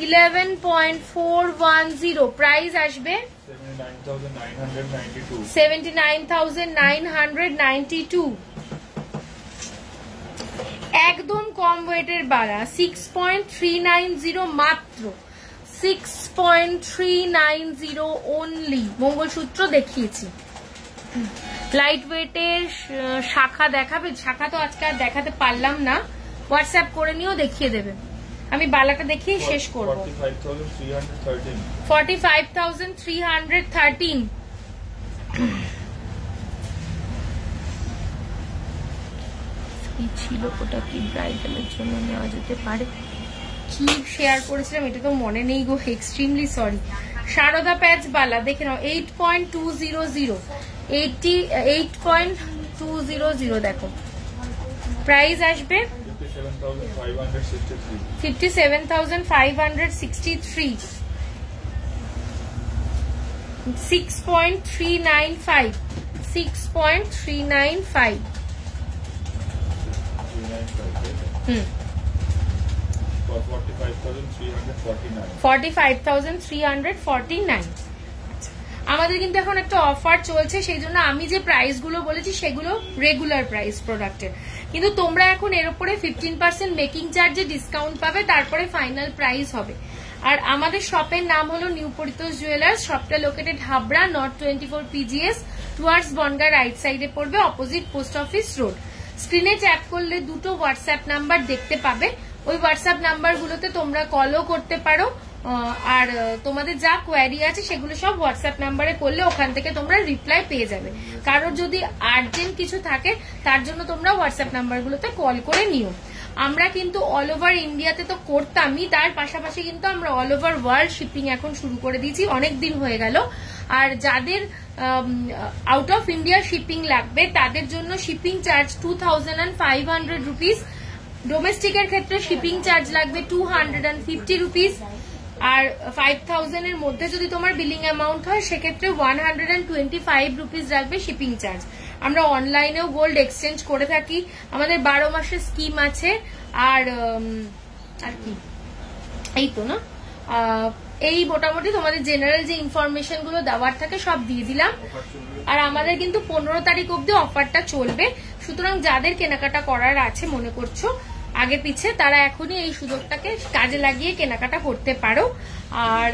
11.410 প্রাইস আসবে 79,992 একদম কম ওয়েটের বালা 6.390 মাত্র 6.390 অনলি। মঙ্গলসূত্র দেখিয়েছি। লাইট ওয়েটের শাখা দেখাবে? শাখা তো আজকে আর দেখাতে পারলাম না, হোয়াটসঅ্যাপ করে নিয়েও দেখিয়ে দেবে। আমি বালাটা দেখিয়ে শেষ করব। 45,313 কি ছিল ওটা? কি ব্রাইডালের জন্য নেওয়া যেতে পারে? কি শেয়ার করেছিলাম এটা তো মনে নেই গো, এক্সট্রিমলি সরি। সারদা প্যাচ বালা দেখে নাও 8.200 8.200 দেখো। প্রাইস আসবে 57,563 6.395 6.395 45,349 আমাদের কিন্তু এখন একটা অফার চলছে, সেই জন্য আমি যে প্রাইস গুলো বলেছি সেগুলো রেগুলার প্রাইস প্রোডাক্টের, কিন্তু তোমরা এখন এর উপরে 15% মেকিং চার্জে ডিসকাউন্ট পাবে, তারপরে ফাইনাল প্রাইস হবে। আর আমাদের শপের নাম হলো নিউ পরিতোষ জুয়েলার্স। শপটা located Habra, north 24 PGS towards Bongaon, right সাইডে পড়বে, অপোজিট পোস্ট অফিস রোড। স্ক্রিনে ট্যাপ করলে দুটো হোয়াটসঅ্যাপ নাম্বার দেখতে পাবে, ওই হোয়াটসঅ্যাপ নাম্বার গুলোতে তোমরা কলও করতে পারো, আর তোমাদের যা কোয়ারি আছে সেগুলো সব হোয়াটসঅ্যাপ নাম্বারে করলে ওখান থেকে তোমরা রিপ্লাই পেয়ে যাবে। কারোর যদি আর্জেন্ট কিছু থাকে তার জন্য তোমরা হোয়াটসঅ্যাপ নাম্বারগুলোতে কল করে নিও। আমরা কিন্তু অল ওভার ইন্ডিয়াতে তো করতামই, তার পাশাপাশি কিন্তু আমরা অল ওভার ওয়ার্ল্ড শিপিং এখন শুরু করে দিয়েছি, অনেক দিন হয়ে গেল। আর যাদের আউট অফ ইন্ডিয়া শিপিং লাগবে তাদের জন্য শিপিং চার্জ 2,500 রুপিস, ডোমেস্টিকের ক্ষেত্রে শিপিং চার্জ লাগবে 250 রুপিস, আর 5,000 এর মধ্যে যদি তোমার বিলিং অ্যামাউন্ট হয় সেক্ষেত্রে 125 রুপিস লাগবে শিপিং চার্জ। আমরা অনলাইনেও গোল্ড এক্সচেঞ্জ করে থাকি, আমাদের 12 মাসের স্কিম আছে। আর কি এই তো না, এই মোটামুটি তোমাদের জেনারেল যে ইনফরমেশন গুলো দেওয়ার থাকে সব দিয়ে দিলাম। আর আমাদের কিন্তু 15 তারিখ অব্দি অফারটা চলবে, সুতরাং যাদের কেনাকাটা করার আছে মনে করছো আগে পিছে, তারা এখনই এই সুযোগটাকে কাজে লাগিয়ে কেনাকাটা করতে পারো। আর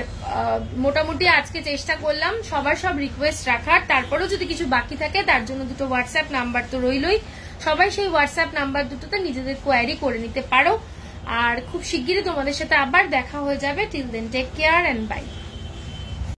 মোটামুটি আজকে চেষ্টা করলাম সবার সব রিকোয়েস্ট রাখার, তারপরেও যদি কিছু বাকি থাকে তার জন্য দুটো হোয়াটসঅ্যাপ নাম্বার তো রইলই, সবাই সেই হোয়াটসঅ্যাপ নাম্বার দুটোতে নিজেদের কোয়ারি করে নিতে পারো। আর খুব শিগগিরই তোমাদের সাথে আবার দেখা হয়ে যাবে। Till then take care and by.